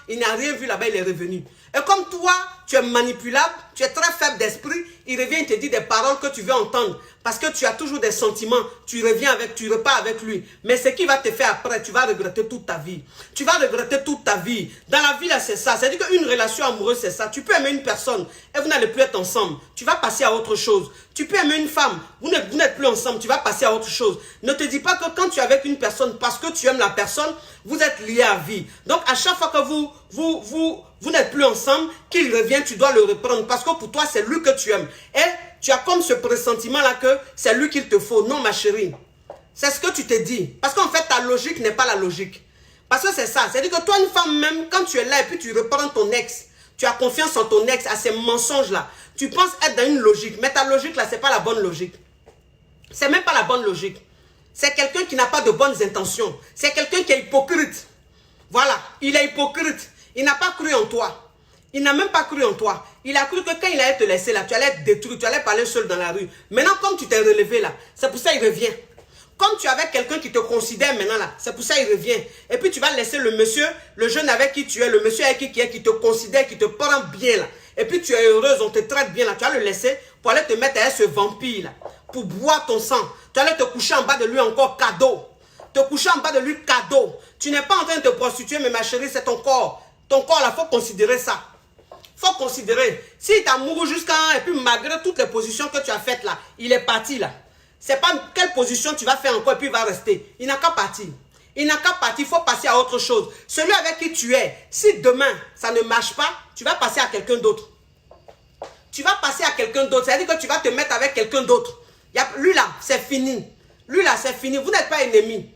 il n'a rien vu là-bas, il est revenu. Et comme toi, tu es manipulable, tu es très faible d'esprit, il revient, il te dit des paroles que tu veux entendre. Parce que tu as toujours des sentiments, tu repars avec lui. Mais ce qui va te faire après, tu vas regretter toute ta vie. Tu vas regretter toute ta vie. Dans la vie là, c'est ça. C'est-à-dire qu'une relation amoureuse, c'est ça. Tu peux aimer une personne et vous n'allez plus être ensemble. Tu vas passer à autre chose. Tu peux aimer une femme, vous n'êtes plus ensemble, tu vas passer à autre chose. Ne te dis pas que quand tu es avec une personne, parce que tu aimes la personne, vous êtes liés à vie. Donc à chaque fois que vous n'êtes plus ensemble, qu'il revient, tu dois le reprendre. Parce que pour toi, c'est lui que tu aimes. Et tu as comme ce pressentiment-là que c'est lui qu'il te faut. Non, ma chérie. C'est ce que tu te dis. Parce qu'en fait, ta logique n'est pas la logique. Parce que c'est ça. C'est-à-dire que toi, une femme même, quand tu es là et puis tu reprends ton ex, tu as confiance en ton ex, à ces mensonges-là. Tu penses être dans une logique. Mais ta logique, là, ce n'est pas la bonne logique. C'est même pas la bonne logique. C'est quelqu'un qui n'a pas de bonnes intentions. C'est quelqu'un qui est hypocrite. Voilà. Il est hypocrite. Il n'a pas cru en toi. Il n'a même pas cru en toi. Il a cru que quand il allait te laisser là, tu allais être détruit, tu allais parler seul dans la rue. Maintenant, comme tu t'es relevé là, c'est pour ça qu'il revient. Comme tu avais quelqu'un qui te considère maintenant là, c'est pour ça qu'il revient. Et puis tu vas laisser le monsieur, le jeune avec qui tu es, le monsieur avec qui tu es, qui te considère, qui te prend bien là. Et puis tu es heureuse, on te traite bien là. Tu vas le laisser pour aller te mettre avec ce vampire là, pour boire ton sang. Tu allais te coucher en bas de lui encore cadeau. Te coucher en bas de lui cadeau. Tu n'es pas en train de te prostituer, mais ma chérie, c'est ton corps. Ton corps là, il faut considérer ça. Faut considérer. S'il t'a mouru jusqu'à... Et puis malgré toutes les positions que tu as faites là, il est parti là. C'est pas quelle position tu vas faire encore et puis il va rester. Il n'a qu'à partir. Il n'a qu'à partir, il faut passer à autre chose. Celui avec qui tu es, si demain ça ne marche pas, tu vas passer à quelqu'un d'autre. Tu vas passer à quelqu'un d'autre. C'est-à-dire que tu vas te mettre avec quelqu'un d'autre. Lui là, c'est fini. Lui là, c'est fini. Vous n'êtes pas ennemis.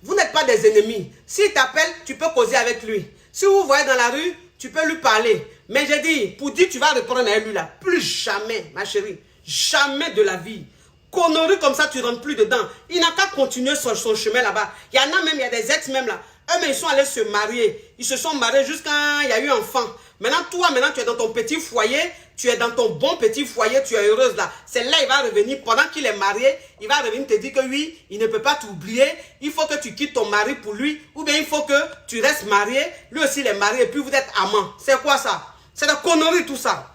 Vous n'êtes pas des ennemis. S'il t'appelle, tu peux causer avec lui. Si vous voyez dans la rue, tu peux lui parler. Mais j'ai dit, pour dire tu vas reprendre avec lui là, plus jamais, ma chérie. Jamais de la vie. Connerie comme ça, tu ne rentres plus dedans. Il n'a qu'à continuer sur son chemin là-bas. Il y en a même, il y a des ex même là. Eux, mais ils sont allés se marier. Ils se sont mariés jusqu'à... Il y a eu un enfant. Maintenant, toi, tu es dans ton petit foyer, tu es dans ton bon petit foyer, tu es heureuse là. C'est là, il va revenir, pendant qu'il est marié, il va revenir te dire que oui, il ne peut pas t'oublier, il faut que tu quittes ton mari pour lui, ou bien il faut que tu restes marié, lui aussi il est marié, et puis vous êtes amants. C'est quoi ça? C'est de conneries tout ça.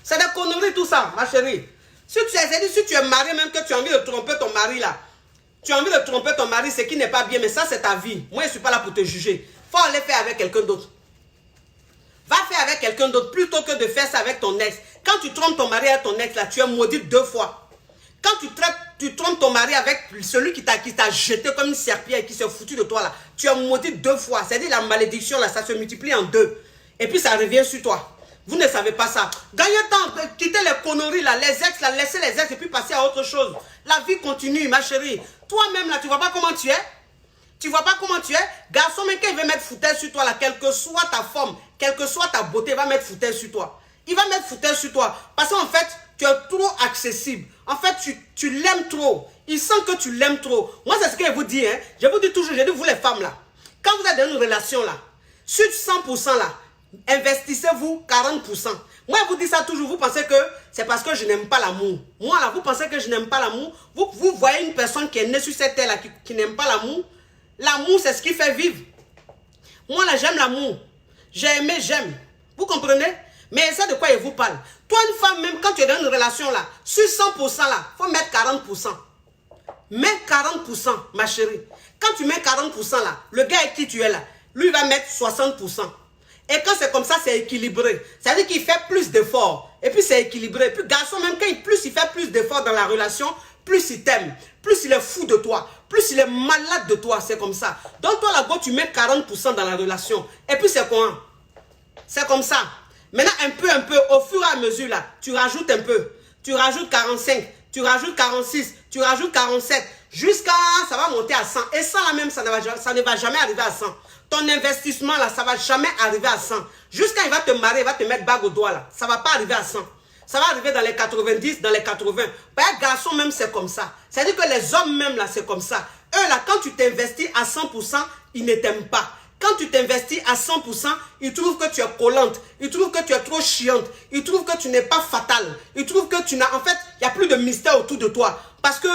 C'est des conneries tout ça, ma chérie. Si tu es marié, même que tu as envie de tromper ton mari là, tu as envie de tromper ton mari, ce qui n'est pas bien, mais ça c'est ta vie. Moi je ne suis pas là pour te juger. Il faut aller faire avec quelqu'un d'autre. Va faire avec quelqu'un d'autre plutôt que de faire ça avec ton ex. Quand tu trompes ton mari avec ton ex là, tu es maudite 2 fois. Quand tu trompes ton mari avec celui qui t'a jeté comme une serpillère et qui s'est foutu de toi là, tu es maudite 2 fois. C'est-à-dire la malédiction là, ça se multiplie en 2. Et puis ça revient sur toi. Vous ne savez pas ça. Gagnez temps, quittez les conneries là, les ex là, laissez les ex et puis passez à autre chose. La vie continue, ma chérie. Toi-même là, tu vois pas comment tu es? Tu vois pas comment tu es? Garçon, mais quand il veut mettre foutaise sur toi là, quelle que soit ta forme, quelle que soit ta beauté, il va mettre foutaise sur toi. Il va mettre foutaise sur toi. Parce qu'en fait, tu es trop accessible. En fait, tu l'aimes trop. Il sent que tu l'aimes trop. Moi, c'est ce que je vous dis. Hein. Je vous dis toujours, je dis vous les femmes là. Quand vous êtes dans une relation là, sur 100% là, investissez-vous 40%. Moi, je vous dis ça toujours, vous pensez que c'est parce que je n'aime pas l'amour. Moi, là, vous pensez que je n'aime pas l'amour. Vous voyez une personne qui est née sur cette terre-là, qui n'aime pas l'amour. L'amour, c'est ce qui fait vivre. Moi, là, j'aime l'amour. J'ai aimé, j'aime. Vous comprenez? Mais c'est de quoi je vous parle. Toi, une femme, même quand tu es dans une relation, là, sur 100%, là, il faut mettre 40%. Mets 40%, ma chérie. Quand tu mets 40%, là, le gars avec qui tu es là, lui, va mettre 60%. Et quand c'est comme ça, c'est équilibré. Ça veut dire qu'il fait plus d'efforts. Et puis c'est équilibré. Et puis garçon, même quand il fait plus d'efforts dans la relation, plus il t'aime. Plus il est fou de toi. Plus il est malade de toi. C'est comme ça. Donc toi, là-bas, tu mets 40% dans la relation. Et puis c'est quoi? C'est comme ça. Maintenant, un peu, au fur et à mesure, là, tu rajoutes un peu. Tu rajoutes 45. Tu rajoutes 46. Tu rajoutes 47. Jusqu'à, ça va monter à 100. Et ça, là même, ça ne va jamais arriver à 100. Ton investissement là, ça ne va jamais arriver à 100. Jusqu'à il va te marier, il va te mettre bague au doigt là. Ça ne va pas arriver à 100. Ça va arriver dans les 90, dans les 80. Les garçons même, c'est comme ça. C'est-à-dire que les hommes même là, c'est comme ça. Eux là, quand tu t'investis à 100%, ils ne t'aiment pas. Quand tu t'investis à 100%, ils trouvent que tu es collante. Ils trouvent que tu es trop chiante. Ils trouvent que tu n'es pas fatale. Ils trouvent que tu n'as... En fait, il n'y a plus de mystère autour de toi. Parce que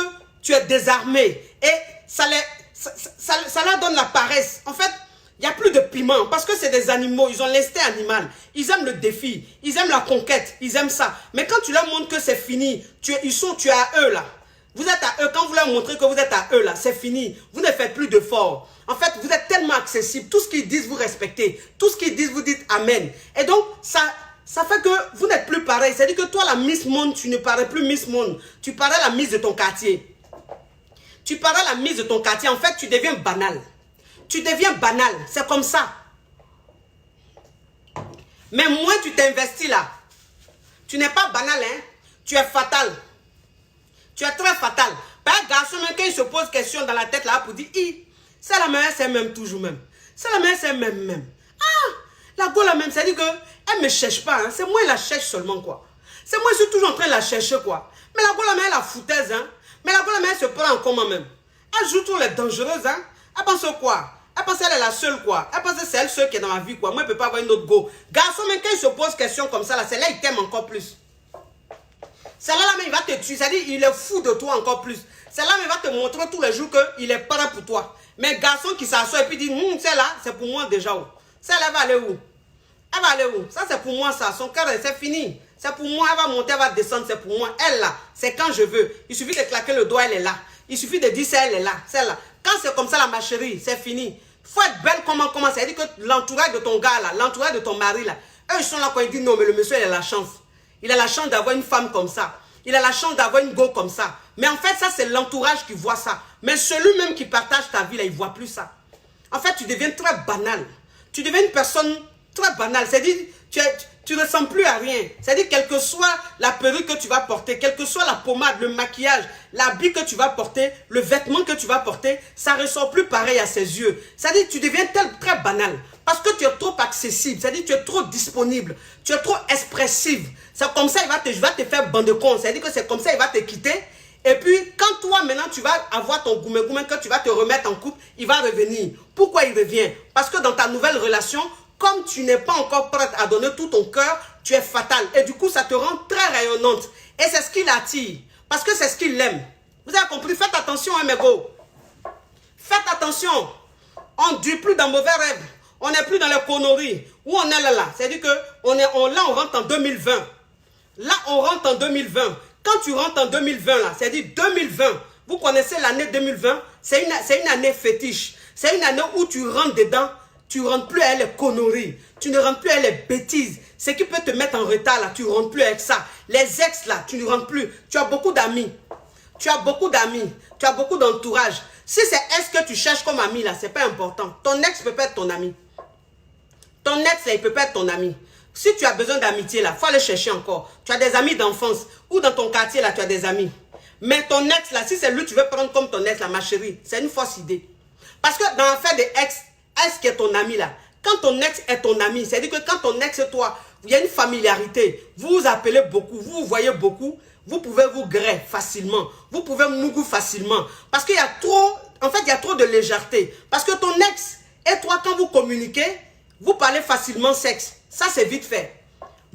tu es désarmé. Et ça leur donne la paresse. En fait, il n'y a plus de piment parce que c'est des animaux, ils ont l'instinct animal. Ils aiment le défi, ils aiment la conquête, ils aiment ça. Mais quand tu leur montres que c'est fini, tu es à eux là. Vous êtes à eux, quand vous leur montrez que vous êtes à eux là, c'est fini. Vous ne faites plus d'efforts. En fait, vous êtes tellement accessible. Tout ce qu'ils disent, vous respectez. Tout ce qu'ils disent, vous dites amen. Et donc, ça fait que vous n'êtes plus pareil. C'est-à-dire que toi, la Miss Monde, tu ne parais plus Miss Monde. Tu parais la Miss de ton quartier. Tu parais la Miss de ton quartier. En fait, tu deviens banal. Tu deviens banal, c'est comme ça. Mais moins tu t'investis là, tu n'es pas banal, hein? Tu es fatal. Tu es très fatal. Par garçon, même quand il se pose question dans la tête là pour dire, c'est la meilleure, c'est même toujours même. C'est la meilleure, c'est même. Ah, la go la même, c'est-à-dire qu'elle ne me cherche pas, hein? C'est moi qui la cherche seulement, quoi. C'est moi qui suis toujours en train de la chercher, quoi. Mais la go la même, elle a foutaise, hein? Mais la go la même, elle se prend en commun même. Elle joue toujours les dangereuses, hein? Elle pense quoi? Elle pense qu'elle est la seule, quoi. Elle pense que c'est elle seule qui est dans ma vie, quoi. Moi, je ne peux pas avoir une autre go. Garçon, même quand il se pose question comme ça, là, c'est là il t'aime encore plus. C'est là, même, il va te tuer. C'est-à-dire, il est fou de toi encore plus. C'est là, il va te montrer tous les jours qu'il est prêt pour toi. Mais garçon qui s'assoit et puis dit, celle-là, c'est pour moi déjà où? Celle-là, elle va aller où? Elle va aller où? Ça, c'est pour moi, ça. Son cœur, c'est fini. C'est pour moi, elle va monter, elle va descendre, c'est pour moi. Elle, là, c'est quand je veux. Il suffit de claquer le doigt, elle est là. Il suffit de dire, elle est là, celle-là. Quand c'est comme ça, là, ma chérie, c'est fini. Il faut être belle comment ça veut dire que l'entourage de ton gars, là, l'entourage de ton mari, là, eux, ils sont là quand ils disent non, mais le monsieur, il a la chance. Il a la chance d'avoir une femme comme ça. Il a la chance d'avoir une go comme ça. Mais en fait, ça, c'est l'entourage qui voit ça. Mais celui-même qui partage ta vie, là, il ne voit plus ça. En fait, tu deviens très banal. Tu deviens une personne très banale. C'est-à-dire, tu ne ressembles plus à rien. C'est-à-dire, quelle que soit la perruque que tu vas porter, quelle que soit la pommade, le maquillage, l'habit que tu vas porter, le vêtement que tu vas porter, ça ne ressort plus pareil à ses yeux. C'est-à-dire, tu deviens très banal. Parce que tu es trop accessible. C'est-à-dire, tu es trop disponible. Tu es trop expressive. C'est comme ça, il va te faire bande de con. C'est-à-dire que c'est comme ça, il va te quitter. Et puis, quand toi, maintenant, tu vas avoir ton goumé-goumé, que tu vas te remettre en couple, il va revenir. Pourquoi il revient? Parce que dans ta nouvelle relation, comme tu n'es pas encore prête à donner tout ton cœur, tu es fatal. Et du coup, ça te rend très rayonnante. Et c'est ce qui l'attire. Parce que c'est ce qu'il aime. Vous avez compris? Faites attention, hein, mes gars. Faites attention. On ne dure plus dans mauvais rêves. On n'est plus dans les conneries. Où on est là? C'est-à-dire que là, on rentre en 2020. Là, on rentre en 2020. Quand tu rentres en 2020, là, c'est-à-dire 2020, vous connaissez l'année 2020, c'est une année fétiche. C'est une année où tu rentres dedans, tu ne rentres plus avec les conneries, tu ne rentres plus avec les bêtises. Ce qui peut te mettre en retard, là, tu ne rentres plus avec ça. Les ex, là, tu ne rentres plus. Tu as beaucoup d'amis. Tu as beaucoup d'amis. Tu as beaucoup d'entourage. Si c'est est-ce que tu cherches comme ami, là, ce n'est pas important. Ton ex peut pas être ton ami. Ton ex, là, il peut pas être ton ami. Si tu as besoin d'amitié, là, il faut aller chercher encore. Tu as des amis d'enfance. Ou dans ton quartier, là, tu as des amis. Mais ton ex, là, si c'est lui, tu veux prendre comme ton ex, là, ma chérie, c'est une fausse idée. Parce que dans l'affaire des ex, est-ce qui est ton ami, là? Quand ton ex est ton ami, c'est-à-dire que quand ton ex et toi, il y a une familiarité, vous vous appelez beaucoup, vous vous voyez beaucoup, vous pouvez vous greffer facilement. Vous pouvez mougou facilement. Parce qu'il y a trop, en fait, il y a trop de légèreté. Parce que ton ex et toi, quand vous communiquez, vous parlez facilement sexe. Ça, c'est vite fait.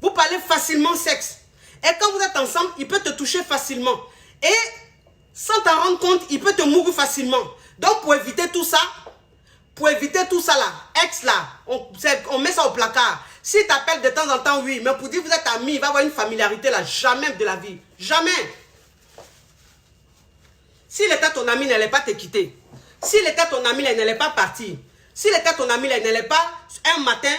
Vous parlez facilement sexe. Et quand vous êtes ensemble, il peut te toucher facilement. Et sans t'en rendre compte, il peut te mourir facilement. Donc, pour éviter tout ça là, ex là, on met ça au placard. S'il t'appelle de temps en temps, oui. Mais pour dire que vous êtes amis, il va y avoir une familiarité là. Jamais de la vie. Jamais. S'il était ton ami, il n'allait pas te quitter. S'il était ton ami, il n'allait pas partir. S'il était ton ami, il n'allait pas un matin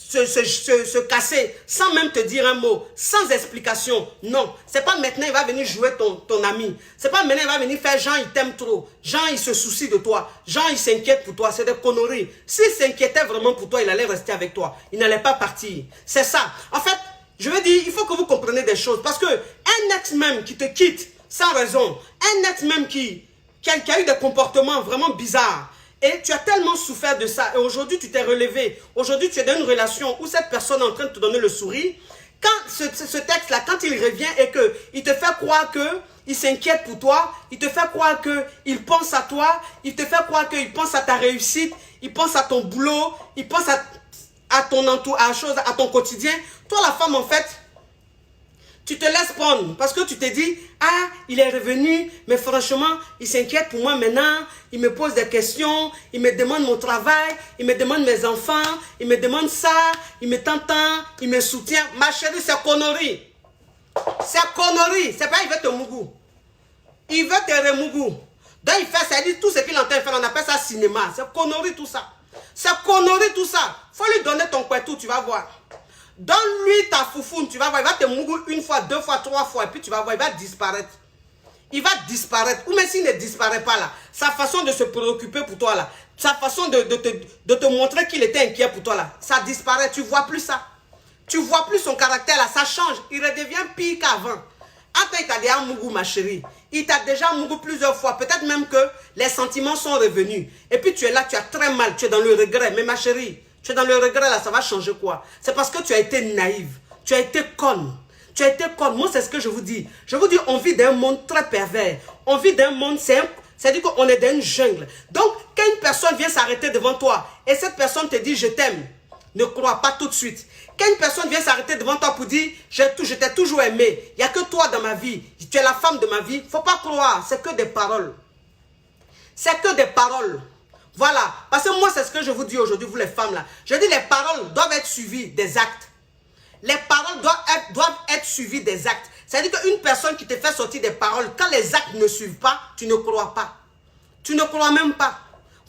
se casser sans même te dire un mot, sans explication. Non, c'est pas maintenant il va venir jouer ton ami. C'est pas maintenant il va venir faire Jean il t'aime trop. Jean il se soucie de toi. Jean il s'inquiète pour toi. C'est des conneries. S'il s'inquiétait vraiment pour toi, il allait rester avec toi. Il n'allait pas partir. C'est ça. En fait, je veux dire, il faut que vous compreniez des choses. Parce que un ex même qui te quitte sans raison, un ex même qui a eu des comportements vraiment bizarres, et tu as tellement souffert de ça. Et aujourd'hui, tu t'es relevé. Aujourd'hui, tu es dans une relation où cette personne est en train de te donner le sourire. Quand ce texte-là, quand il revient et qu'il te fait croire qu'il s'inquiète pour toi, il te fait croire qu'il pense à toi, il te fait croire qu'il pense à ta réussite, il pense à ton boulot, il pense à ton quotidien. Toi, la femme, en fait, tu te laisses prendre parce que tu te dis, ah, il est revenu, mais franchement, il s'inquiète pour moi maintenant, il me pose des questions, il me demande mon travail, il me demande mes enfants, il me demande ça, il me t'entend, il me soutient. Ma chérie, c'est connerie. C'est connerie. C'est pas il veut te mougou. Il veut te remougou. Donc il fait, ça dit tout ce qu'il est en train de faire, on appelle ça cinéma. C'est connerie tout ça. C'est connerie tout ça. Faut lui donner ton couetou, tu vas voir. Donne-lui ta foufoune, tu vas voir, il va te mourir une fois, deux fois, trois fois, et puis tu vas voir, il va disparaître. Il va disparaître. Ou même s'il ne disparaît pas là, sa façon de se préoccuper pour toi là, sa façon de te montrer qu'il était inquiet pour toi là, ça disparaît, tu ne vois plus ça. Tu ne vois plus son caractère là, ça change, il redevient pire qu'avant. Après, il t'a déjà mougou, ma chérie. Il t'a déjà mougou plusieurs fois, peut-être même que les sentiments sont revenus. Et puis tu es là, tu as très mal, tu es dans le regret. Mais ma chérie, tu es dans le regret là, ça va changer quoi? C'est parce que tu as été naïve, tu as été conne. Tu as été conne. Moi, c'est ce que je vous dis. Je vous dis, on vit dans un monde très pervers. On vit dans un monde, c'est-à-dire qu'on est dans une jungle. Donc, quand une personne vient s'arrêter devant toi et cette personne te dit, je t'aime, ne crois pas tout de suite. Quand une personne vient s'arrêter devant toi pour dire, je t'ai toujours aimé, il n'y a que toi dans ma vie, tu es la femme de ma vie, il ne faut pas croire, c'est que des paroles. C'est que des paroles. Voilà. Parce que moi, c'est ce que je vous dis aujourd'hui, vous les femmes là. Je dis, les paroles doivent être suivies des actes. Les paroles doivent être suivies des actes. C'est-à-dire qu'une personne qui te fait sortir des paroles, quand les actes ne suivent pas, tu ne crois pas. Tu ne crois même pas.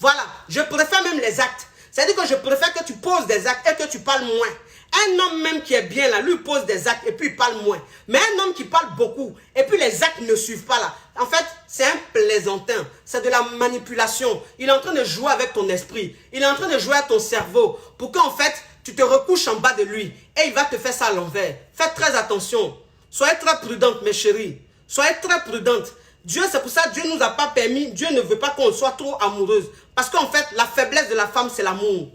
Voilà. Je préfère même les actes. C'est-à-dire que je préfère que tu poses des actes et que tu parles moins. Un homme même qui est bien là, lui pose des actes et puis il parle moins. Mais un homme qui parle beaucoup et puis les actes ne suivent pas là. En fait, c'est un plaisantin. C'est de la manipulation. Il est en train de jouer avec ton esprit. Il est en train de jouer avec ton cerveau pour qu'en fait, tu te recouches en bas de lui et il va te faire ça à l'envers. Faites très attention. Soyez très prudente, mes chéris. Soyez très prudente. Dieu, c'est pour ça que Dieu ne nous a pas permis, Dieu ne veut pas qu'on soit trop amoureuse. Parce qu'en fait, la faiblesse de la femme, c'est l'amour.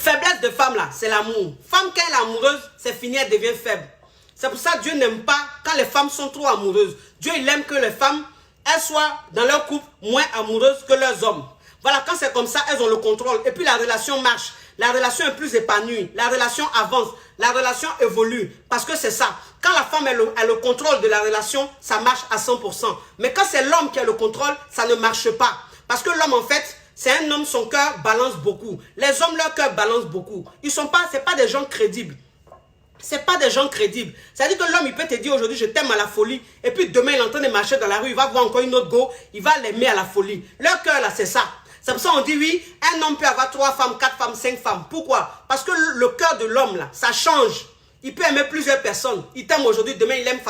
Faiblesse de femme là, c'est l'amour. Femme quand elle est amoureuse, c'est fini, elle devient faible. C'est pour ça que Dieu n'aime pas quand les femmes sont trop amoureuses. Dieu il aime que les femmes, elles soient dans leur couple moins amoureuses que leurs hommes. Voilà, quand c'est comme ça, elles ont le contrôle. Et puis la relation marche. La relation est plus épanouie. La relation avance. La relation évolue. Parce que c'est ça. Quand la femme a le contrôle de la relation, ça marche à 100%. Mais quand c'est l'homme qui a le contrôle, ça ne marche pas. Parce que l'homme, en fait, c'est un homme, son cœur balance beaucoup. Les hommes, leur cœur balance beaucoup. Ils sont pas, c'est pas des gens crédibles. C'est pas des gens crédibles. C'est-à-dire que l'homme, il peut te dire aujourd'hui, je t'aime à la folie. Et puis demain, il est en train de marcher dans la rue, il va voir encore une autre go, il va l'aimer à la folie. Leur cœur, là, c'est ça. C'est pour ça qu'on dit, oui, un homme peut avoir 3 femmes, 4 femmes, 5 femmes. Pourquoi? Parce que le cœur de l'homme, là, ça change. Il peut aimer plusieurs personnes. Il t'aime aujourd'hui, demain, il aime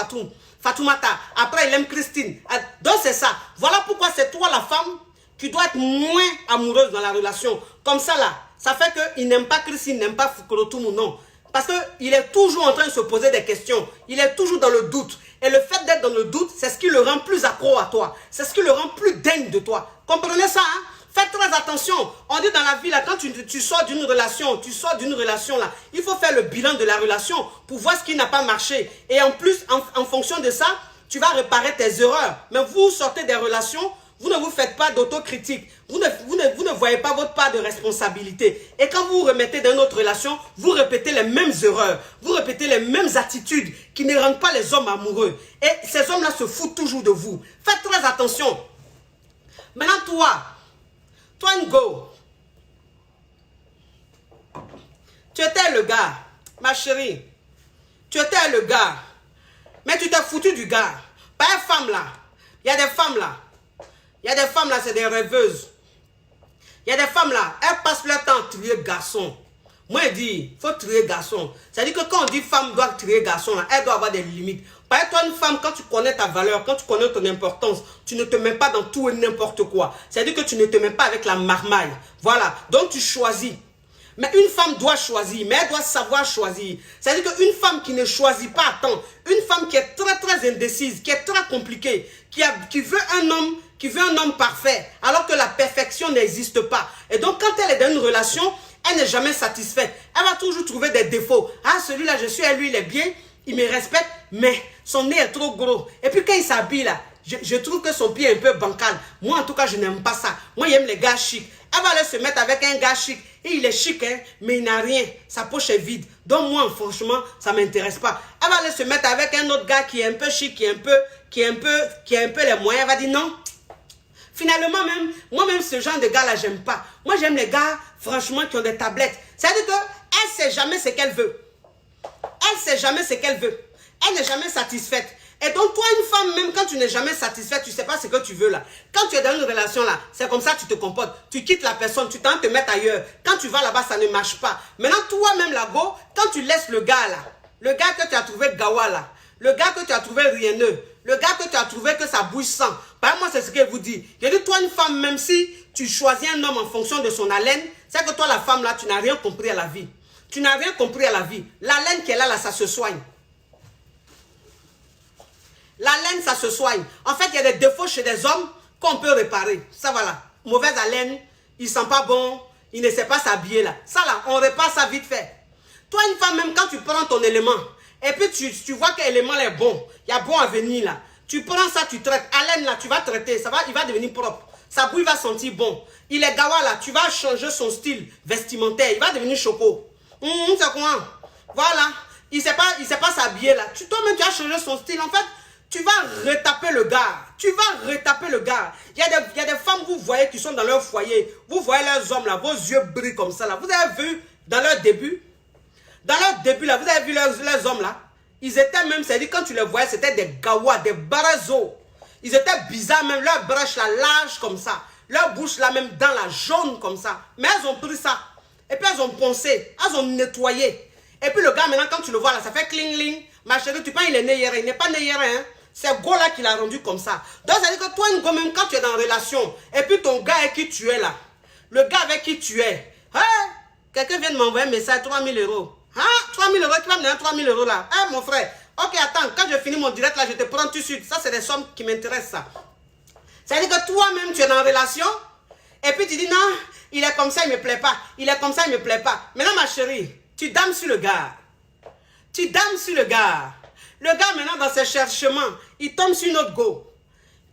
Fatoumata. Après, il aime Christine. Donc, c'est ça. Voilà pourquoi c'est toi, la femme, qui doit être moins amoureuse dans la relation. Comme ça, là, ça fait qu'il n'aime pas Christine, il n'aime pas Foucault ou non. Parce qu'il est toujours en train de se poser des questions. Il est toujours dans le doute. Et le fait d'être dans le doute, c'est ce qui le rend plus accro à toi. C'est ce qui le rend plus dingue de toi. Comprenez ça, hein? Faites très attention. On dit dans la vie, là, quand tu sors d'une relation, là, il faut faire le bilan de la relation pour voir ce qui n'a pas marché. Et en plus, en fonction de ça, tu vas réparer tes erreurs. Mais vous sortez des relations, vous ne vous faites pas d'autocritique. Vous ne voyez pas votre part de responsabilité. Et quand vous vous remettez dans une autre relation, vous répétez les mêmes erreurs. Vous répétez les mêmes attitudes qui ne rendent pas les hommes amoureux. Et ces hommes-là se foutent toujours de vous. Faites très attention. Maintenant, toi, Ngo, tu étais le gars, ma chérie. Tu étais le gars. Mais tu t'es foutu du gars. Pas une femme là. Il y a des femmes là. Il y a des femmes là, c'est des rêveuses. Il y a des femmes là, elles passent leur temps à trier garçon. Moi, je dis, il faut trier garçon. C'est-à-dire que quand on dit femme doit trier garçon, là, elle doit avoir des limites. Par exemple, toi, une femme, quand tu connais ta valeur, quand tu connais ton importance, tu ne te mets pas dans tout et n'importe quoi. C'est-à-dire que tu ne te mets pas avec la marmaille. Voilà. Donc, tu choisis. Mais une femme doit choisir, mais elle doit savoir choisir. C'est-à-dire qu'une femme qui ne choisit pas à temps, une femme qui est très, très indécise, qui est très compliquée, qui veut un homme parfait, alors que la perfection n'existe pas. Et donc, quand elle est dans une relation, elle n'est jamais satisfaite. Elle va toujours trouver des défauts. Ah, celui-là, je suis à lui, il est bien, il me respecte, mais son nez est trop gros. Et puis, quand il s'habille là, je trouve que son pied est un peu bancal. Moi, en tout cas, je n'aime pas ça. Moi, j'aime les gars chics. Elle va aller se mettre avec un gars chic. Et il est chic, hein, mais il n'a rien. Sa poche est vide. Donc, moi, franchement, ça ne m'intéresse pas. Elle va aller se mettre avec un autre gars qui est un peu chic, qui a un peu les moyens. Elle va dire non. Finalement, moi-même, ce genre de gars-là, j'aime pas. Moi, j'aime les gars, franchement, qui ont des tablettes. C'est-à-dire qu'elle ne sait jamais ce qu'elle veut. Elle ne sait jamais ce qu'elle veut. Elle n'est jamais satisfaite. Et donc, toi, une femme, même quand tu n'es jamais satisfaite, tu ne sais pas ce que tu veux là. Quand tu es dans une relation là, c'est comme ça que tu te comportes. Tu quittes la personne, tu tentes de te mettre ailleurs. Quand tu vas là-bas, ça ne marche pas. Maintenant, toi-même là-bas, quand tu laisses le gars là, le gars que tu as trouvé gawa là, le gars que tu as trouvé rieneux, le gars que tu as trouvé que ça bouge sans. Par exemple, moi, c'est ce qu'elle vous dit. Je dis, toi, une femme, même si tu choisis un homme en fonction de son haleine, c'est que toi, la femme là, tu n'as rien compris à la vie. Tu n'as rien compris à la vie. L'haleine qu'elle a là, ça se soigne. La laine, ça se soigne. En fait, il y a des défauts chez des hommes qu'on peut réparer. Ça, voilà. Mauvaise haleine, il ne sent pas bon, il ne sait pas s'habiller là. Ça, là, on répare ça vite fait. Toi, une femme, même quand tu prends ton élément, et puis tu vois que l'élément est bon, il y a bon à venir là. Tu prends ça, tu traites. Haleine là, tu vas traiter, ça va, il va devenir propre. Sa bouille va sentir bon. Il est gawa là, tu vas changer son style vestimentaire, il va devenir choco. C'est quoi? Voilà. Il ne sait pas s'habiller là. Toi-même, tu as changé son style. En fait, tu vas retaper le gars. Tu vas retaper le gars. Il y a des femmes, vous voyez, qui sont dans leur foyer. Vous voyez leurs hommes là, vos yeux brillent comme ça là. Vous avez vu dans leur début? Dans leur début là, vous avez vu leurs hommes là? Ils étaient même, c'est-à-dire quand tu les voyais, c'était des gawas, des barazos. Ils étaient bizarres même, leur brèche là, large comme ça. Leur bouche là même dans la jaune comme ça. Mais elles ont pris ça. Et puis elles ont poncé, elles ont nettoyé. Et puis le gars maintenant quand tu le vois là, ça fait cling cling. Ma chérie, tu penses il est né hier, il n'est pas né hier, hein? C'est Go là qui l'a rendu comme ça. Donc, ça veut dire que toi, Ngo, même quand tu es dans une relation, et puis ton gars avec qui tu es là, le gars avec qui tu es, hein, quelqu'un vient de m'envoyer un message, 3000 €. Hein, 3000 €, qui va me donner 3000 € là. Hein, mon frère, ok, attends, quand je finis mon direct là, je te prends tout de suite. Ça, c'est des sommes qui m'intéressent, ça. Ça veut dire que toi-même, tu es dans une relation, et puis tu dis non, Il est comme ça, il ne me plaît pas. Il est comme ça, il ne me plaît pas. Maintenant, ma chérie, tu dames sur le gars. Tu dames sur le gars. Le gars, maintenant, dans ses cherchements, il tombe sur une autre go.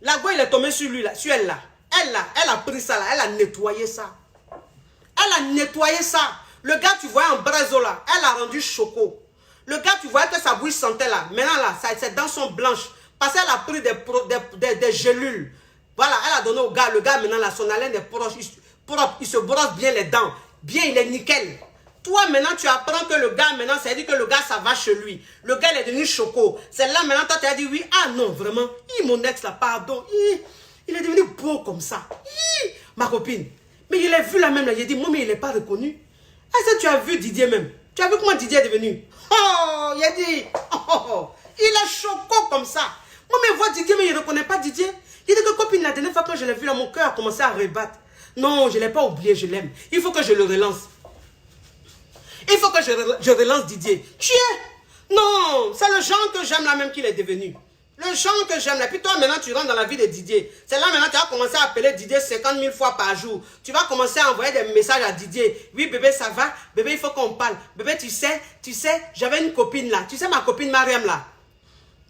La go, il est tombé sur lui, là, sur elle, là. Elle a pris ça, là. Elle a nettoyé ça. Elle a nettoyé ça. Le gars, tu vois en brazo, là. Elle a rendu choco. Le gars, tu vois que sa bouche sentait, là. Maintenant, là, ses dents sont blanches. Parce qu'elle a pris des gélules. Voilà, elle a donné au gars. Le gars, maintenant, là, son haleine est propre. Il se brosse bien les dents. Bien, il est nickel. Toi, maintenant, tu apprends que le gars, maintenant, ça veut dire que le gars, ça va chez lui. Le gars, il est devenu choco. C'est là, maintenant, toi, tu as dit oui. Ah non, vraiment. Mon ex, là, pardon. Il est devenu beau comme ça. Ma copine. Mais il est vu là même, là. Il dit, moi, mais il n'est pas reconnu. Est-ce que tu as vu Didier même? Tu as vu comment Didier est devenu? Oh, il a dit, il est choco comme ça. Moi, mais vois Didier, mais il ne reconnaît pas Didier. Il dit que copine, la dernière fois que je l'ai vu là, mon cœur a commencé à rebattre. Non, je ne l'ai pas oublié, je l'aime. Il faut que je le relance. Il faut que je relance Didier. Tu es? Non, c'est le genre que j'aime là même qu'il est devenu. Le genre que j'aime là. Puis toi, maintenant, tu rentres dans la vie de Didier. C'est là maintenant, tu vas commencer à appeler Didier 50 000 fois par jour. Tu vas commencer à envoyer des messages à Didier. Oui, bébé, ça va? Bébé, il faut qu'on parle. Bébé, tu sais, j'avais une copine là. Tu sais, ma copine Mariam là.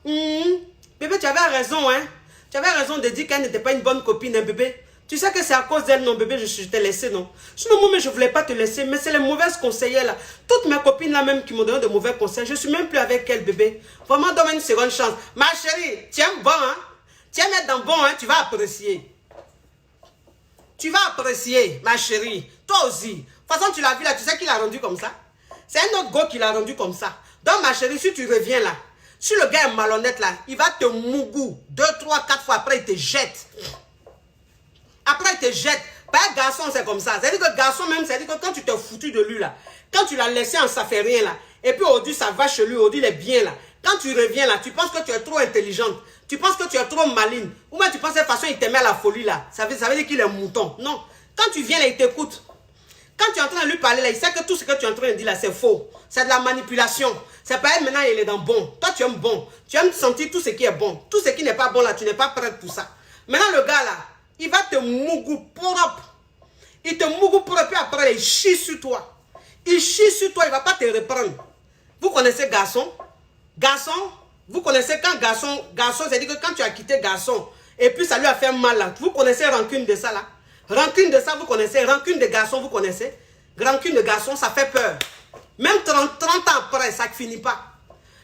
Bébé, tu avais raison, hein. Tu avais raison de dire qu'elle n'était pas une bonne copine, hein, bébé. Tu sais que c'est à cause d'elle, non, bébé, je t'ai laissé, non. Sinon, moi, mais je ne voulais pas te laisser, mais c'est les mauvaises conseillères, là. Toutes mes copines, là, même, qui m'ont donné de mauvais conseils, je ne suis même plus avec elles, bébé. Vraiment, donne-moi une seconde chance. Ma chérie, tu aimes bon, hein. Tu aimes être dans bon, hein, tu vas apprécier. Tu vas apprécier, ma chérie. Toi aussi. De toute façon, tu l'as vu, là, tu sais qui l'a rendu comme ça. C'est un autre gars qui l'a rendu comme ça. Donc, ma chérie, si tu reviens, là, si le gars est malhonnête, là, il va te mougou 2, 3, 4 fois, après, il te jette. Après, il te jette. Pas un garçon, c'est comme ça. C'est-à-dire que garçon même, c'est-à-dire que quand tu t'es foutu de lui, là, quand tu l'as laissé en ça fait rien, là, et puis aujourd'hui, ça va chez lui, aujourd'hui, il est bien, là. Quand tu reviens, là, tu penses que tu es trop intelligente. Tu penses que tu es trop maligne. Ou même tu penses de toute façon, il t'aimait à la folie, là. Ça veut dire qu'il est mouton. Non. Quand tu viens, là, il t'écoute. Quand tu es en train de lui parler, là, il sait que tout ce que tu es en train de dire, là, c'est faux. C'est de la manipulation. C'est pas elle, maintenant, il est dans bon. Toi, tu aimes bon. Tu aimes sentir tout ce qui est bon. Tout ce qui n'est pas bon, là, tu n'es pas prête pour ça. Maintenant, le gars, là, il va te mougou propre. Il te mougou propre, puis après, il chie sur toi. Il chie sur toi, il ne va pas te reprendre. Vous connaissez garçon? Garçon, vous connaissez quand garçon, c'est-à-dire que quand tu as quitté garçon, et puis ça lui a fait mal, là. Vous connaissez rancune de ça, là? Rancune de ça, vous connaissez? Rancune de garçon, vous connaissez? Rancune de garçon, ça fait peur. Même 30 ans après, ça ne finit pas.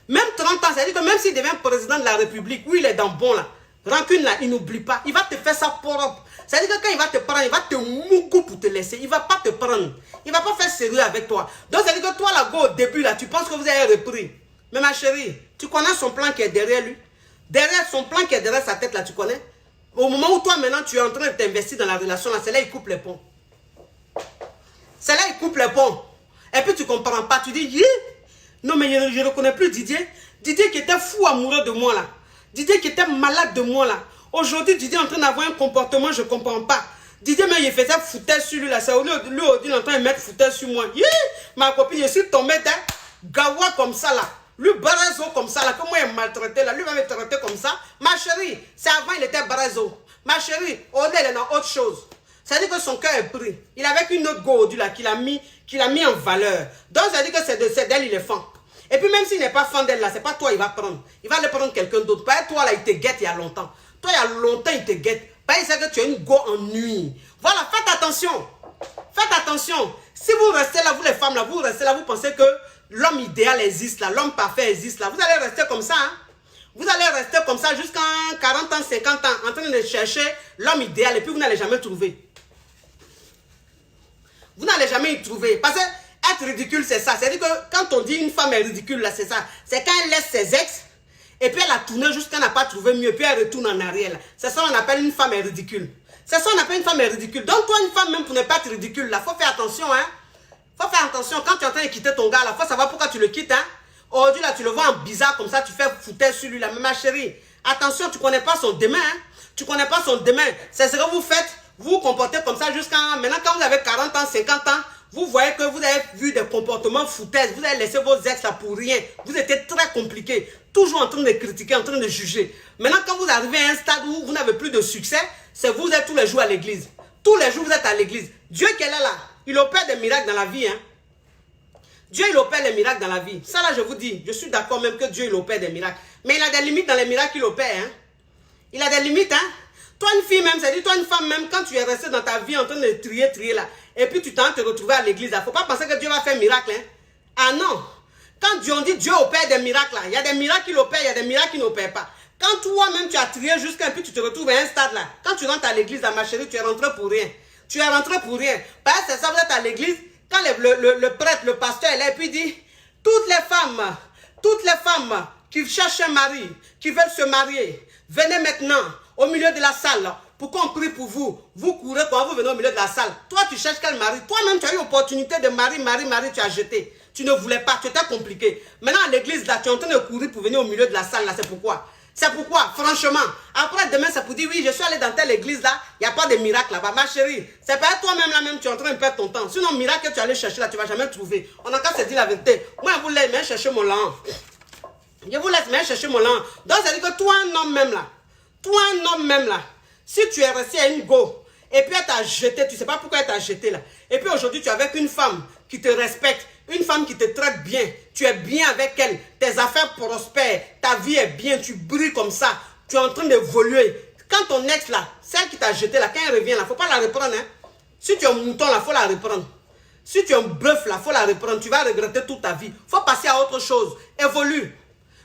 Même 30 ans, c'est-à-dire que même s'il devient président de la République, où il est dans bon, là, rancune là, il n'oublie pas. Il va te faire ça propre. C'est-à-dire que quand il va te prendre, il va te mougou pour te laisser. Il ne va pas te prendre. Il ne va pas faire sérieux avec toi. Donc, c'est-à-dire que toi, là, au début, là, tu penses que vous avez repris. Mais ma chérie, tu connais son plan qui est derrière lui. Derrière son plan qui est derrière sa tête, là, tu connais. Au moment où toi, maintenant, tu es en train de t'investir dans la relation, là, c'est là il coupe les ponts. C'est là il coupe les ponts. Et puis, tu ne comprends pas. Tu dis, yeah. Non, mais je ne reconnais plus Didier. Didier qui était fou amoureux de moi, là. Didier qui était malade de moi là. Aujourd'hui, Didier est en train d'avoir un comportement, je ne comprends pas. Didier, mais il faisait foutaise sur lui là. C'est lui, il est en train de mettre foutaise sur moi. Yeah! Ma copine, je suis tombée d'un gawa comme ça là. Lui, barazo comme ça là. Comment il est maltraité là. Lui va me traiter comme ça. Ma chérie, c'est avant il était barazo. Ma chérie, aujourd'hui, elle est dans autre chose. C'est-à-dire que son cœur est pris. Il avait une autre go là qu'il a mis en valeur. Donc, ça veut dire que c'est d'elle, il est fan. Et puis même s'il n'est pas fan d'elle là, c'est pas toi il va prendre. Il va aller prendre quelqu'un d'autre. Pas toi là, il te guette il y a longtemps. Toi, il y a longtemps, il te guette. Pas il sait que tu as une go en nuit. Voilà, faites attention. Faites attention. Si vous restez là, vous les femmes là, vous restez là, vous pensez que l'homme idéal existe là, l'homme parfait existe là. Vous allez rester comme ça. Hein? Vous allez rester comme ça jusqu'à 40 ans, 50 ans, en train de chercher l'homme idéal et puis vous n'allez jamais trouver. Vous n'allez jamais y trouver. Parce que être ridicule, c'est ça. C'est-à-dire que quand on dit une femme est ridicule, là, c'est ça. C'est quand elle laisse ses ex, et puis elle a tourné jusqu'à n'a pas trouvé mieux, puis elle retourne en arrière. C'est ça qu'on appelle une femme est ridicule. C'est ça qu'on appelle une femme est ridicule. Donc toi, une femme, même pour ne pas être ridicule, là, faut faire attention, hein. Faut faire attention. Quand tu es en train de quitter ton gars, là, faut savoir pourquoi tu le quittes, hein. Aujourd'hui, là, tu le vois en bizarre, comme ça, tu fais foutaise sur lui, là. Mais ma chérie, attention, tu ne connais pas son demain, hein. Tu ne connais pas son demain. C'est ce que vous faites, vous vous comportez comme ça jusqu'à... Maintenant, quand vous avez 40 ans, 50 ans, vous voyez que vous avez vu des comportements foutaises. Vous avez laissé vos ex là pour rien. Vous étiez très compliqué. Toujours en train de critiquer, en train de juger. Maintenant, quand vous arrivez à un stade où vous n'avez plus de succès, c'est vous êtes tous les jours à l'église. Tous les jours, vous êtes à l'église. Dieu qui est là, il opère des miracles dans la vie. Hein. Dieu, il opère des miracles dans la vie. Ça, là, je vous dis, je suis d'accord même que Dieu, il opère des miracles. Mais il a des limites dans les miracles qu'il opère. Hein. Il a des limites. Hein. Toi, une fille même, c'est-à-dire toi, une femme même, quand tu es resté dans ta vie en train de trier là, et puis tu t'en te retrouver à l'église, il ne faut pas penser que Dieu va faire miracle. Hein. Ah non. Quand Dieu, on dit Dieu opère des miracles, là, il y a des miracles qu'il opère, il y a des miracles qu'il n'opère pas. Quand toi-même, tu as trié jusqu'à un peu, tu te retrouves à un stade là. Quand tu rentres à l'église, ma chérie, tu es rentré pour rien. Tu es rentré pour rien. Parce que c'est ça, vous êtes à l'église, quand le prêtre, le pasteur est là, et puis il dit, toutes les femmes qui cherchent un mari, qui veulent se marier, venez maintenant au milieu de la salle pour qu'on prie pour vous. Vous courez quand vous venez au milieu de la salle. Toi, tu cherches quel mari? Toi-même, tu as eu l'opportunité de marier, tu as jeté. Tu ne voulais pas, tu étais compliqué. Maintenant, à l'église, là, tu es en train de courir pour venir au milieu de la salle, là, c'est pourquoi? C'est pourquoi, franchement, après demain, c'est pour dire, oui, je suis allé dans telle église là, il n'y a pas de miracle là-bas. Ma chérie, c'est pas toi-même là-même, tu es en train de perdre ton temps. Sinon, miracle que tu allais chercher là, tu ne vas jamais trouver. On a qu'à se dire la vérité. Moi, je vous laisse, mais chercher mon lan. Je vous laisse, mais chercher mon lan. Donc, ça veut dire que toi, un homme même là, si tu es resté à une go, et puis elle t'a jeté, tu ne sais pas pourquoi elle t'a jeté là. Et puis aujourd'hui, tu es avec une femme qui te respecte, une femme qui te traite bien, tu es bien avec elle, tes affaires prospèrent, ta vie est bien, tu brilles comme ça, tu es en train d'évoluer. Quand ton ex là, celle qui t'a jeté là, quand elle revient là, il ne faut pas la reprendre. Hein. Si tu es un mouton là, il faut la reprendre. Si tu es un bœuf là, il faut la reprendre. Tu vas regretter toute ta vie. Il faut passer à autre chose. Évolue.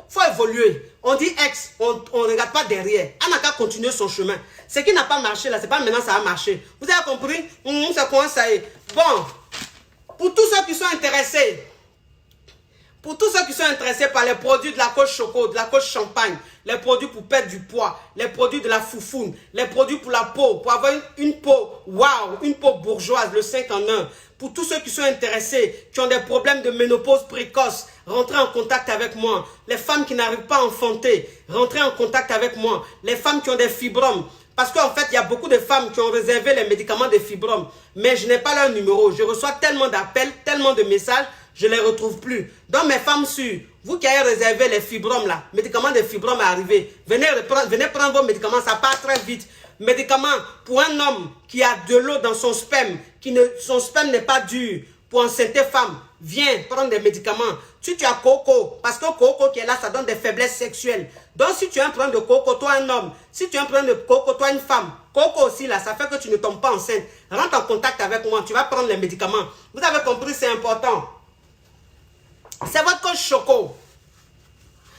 Il faut évoluer. On dit ex, on ne regarde pas derrière. On n'a qu'à continuer son chemin. Ce qui n'a pas marché là, c'est pas maintenant ça a marché. Vous avez compris? C'est comment ça est. Bon, pour tous ceux qui sont intéressés, par les produits de la coach choco, de la coach champagne, les produits pour perdre du poids, les produits de la foufoune, les produits pour la peau, pour avoir une peau, waouh, une peau bourgeoise, le 5 en 1. Pour tous ceux qui sont intéressés, qui ont des problèmes de ménopause précoce, rentrez en contact avec moi. Les femmes qui n'arrivent pas à enfanter, rentrez en contact avec moi. Les femmes qui ont des fibromes. Parce qu'en fait, il y a beaucoup de femmes qui ont réservé les médicaments des fibromes. Mais je n'ai pas leur numéro. Je reçois tellement d'appels, tellement de messages, je ne les retrouve plus. Donc mes femmes sûres, vous qui avez réservé les fibromes là, médicaments des fibromes à arriver, venez prendre vos médicaments, ça part très vite. Médicaments pour un homme qui a de l'eau dans son sperme, son sperme n'est pas dur. Pour enceinte femme, viens prendre des médicaments. Si tu as coco, parce que coco qui est là, ça donne des faiblesses sexuelles. Donc si tu as un problème de coco, toi un homme. Si tu as un problème de coco, toi une femme. Coco aussi là, ça fait que tu ne tombes pas enceinte. Rentre en contact avec moi, tu vas prendre les médicaments. Vous avez compris, c'est important. C'est votre coach choco.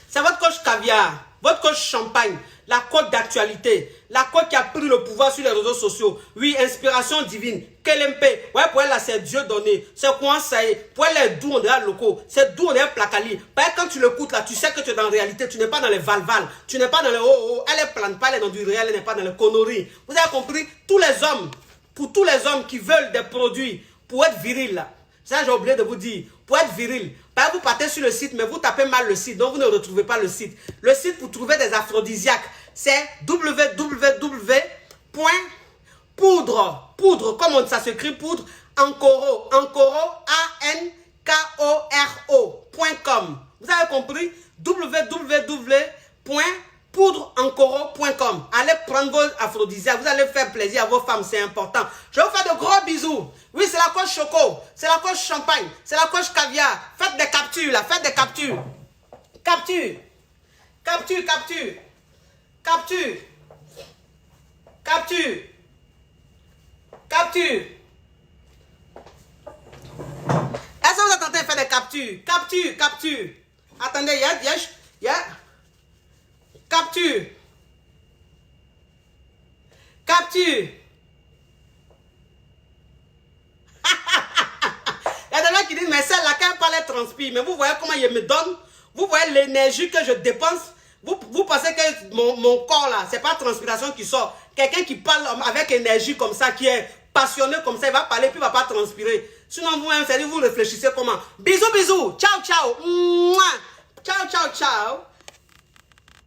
C'est votre coach caviar. Votre coach champagne. La coach d'actualité. La coach qui a pris le pouvoir sur les réseaux sociaux. Oui, inspiration divine. Kelempe. Ouais, pour elle là, c'est Dieu donné. C'est quoi ça est. Pour elle, est d'où on est à loco. C'est d'où on est à placali. Parce que quand tu l'écoutes là, tu sais que tu es dans la réalité. Tu n'es pas dans les valval. Tu n'es pas dans les oh. Elle est plante pas, elle est dans du réel. Elle n'est pas dans les conneries. Vous avez compris? Tous les hommes, pour tous les hommes qui veulent des produits pour être viril là. Ça, j'ai oublié de vous dire. Pour être viril. Pas vous partez sur le site, mais vous tapez mal le site. Donc, vous ne retrouvez pas le site. Le site pour trouver des aphrodisiaques, c'est www.poudre, comme ça s'écrit poudre, Ankoro, A-N-K-O-R-O.com. Vous avez compris? www.poudreankoro.com. Allez prendre vos aphrodisiaques, vous allez faire plaisir à vos femmes, c'est important. Je vais vous faire de gros bisous. Oui, c'est la coche choco, c'est la coche champagne, c'est la coche caviar. Faites des captures là, faites des captures. Capture. Capture. Est-ce que vous êtes en train de faire des captures? Capture. Attendez, il y a. Capture. Il y a des gens qui disent, mais celle-là, quand elle parle, elle transpire. Mais vous voyez comment il me donne? Vous voyez l'énergie que je dépense? Vous pensez que mon corps, là, c'est pas transpiration qui sort. Quelqu'un qui parle avec énergie comme ça, qui est passionné comme ça, il va parler, puis il va pas transpirer. Sinon, vous-même, c'est-à-dire, vous réfléchissez comment? Bisous. Ciao. Mouah. Ciao.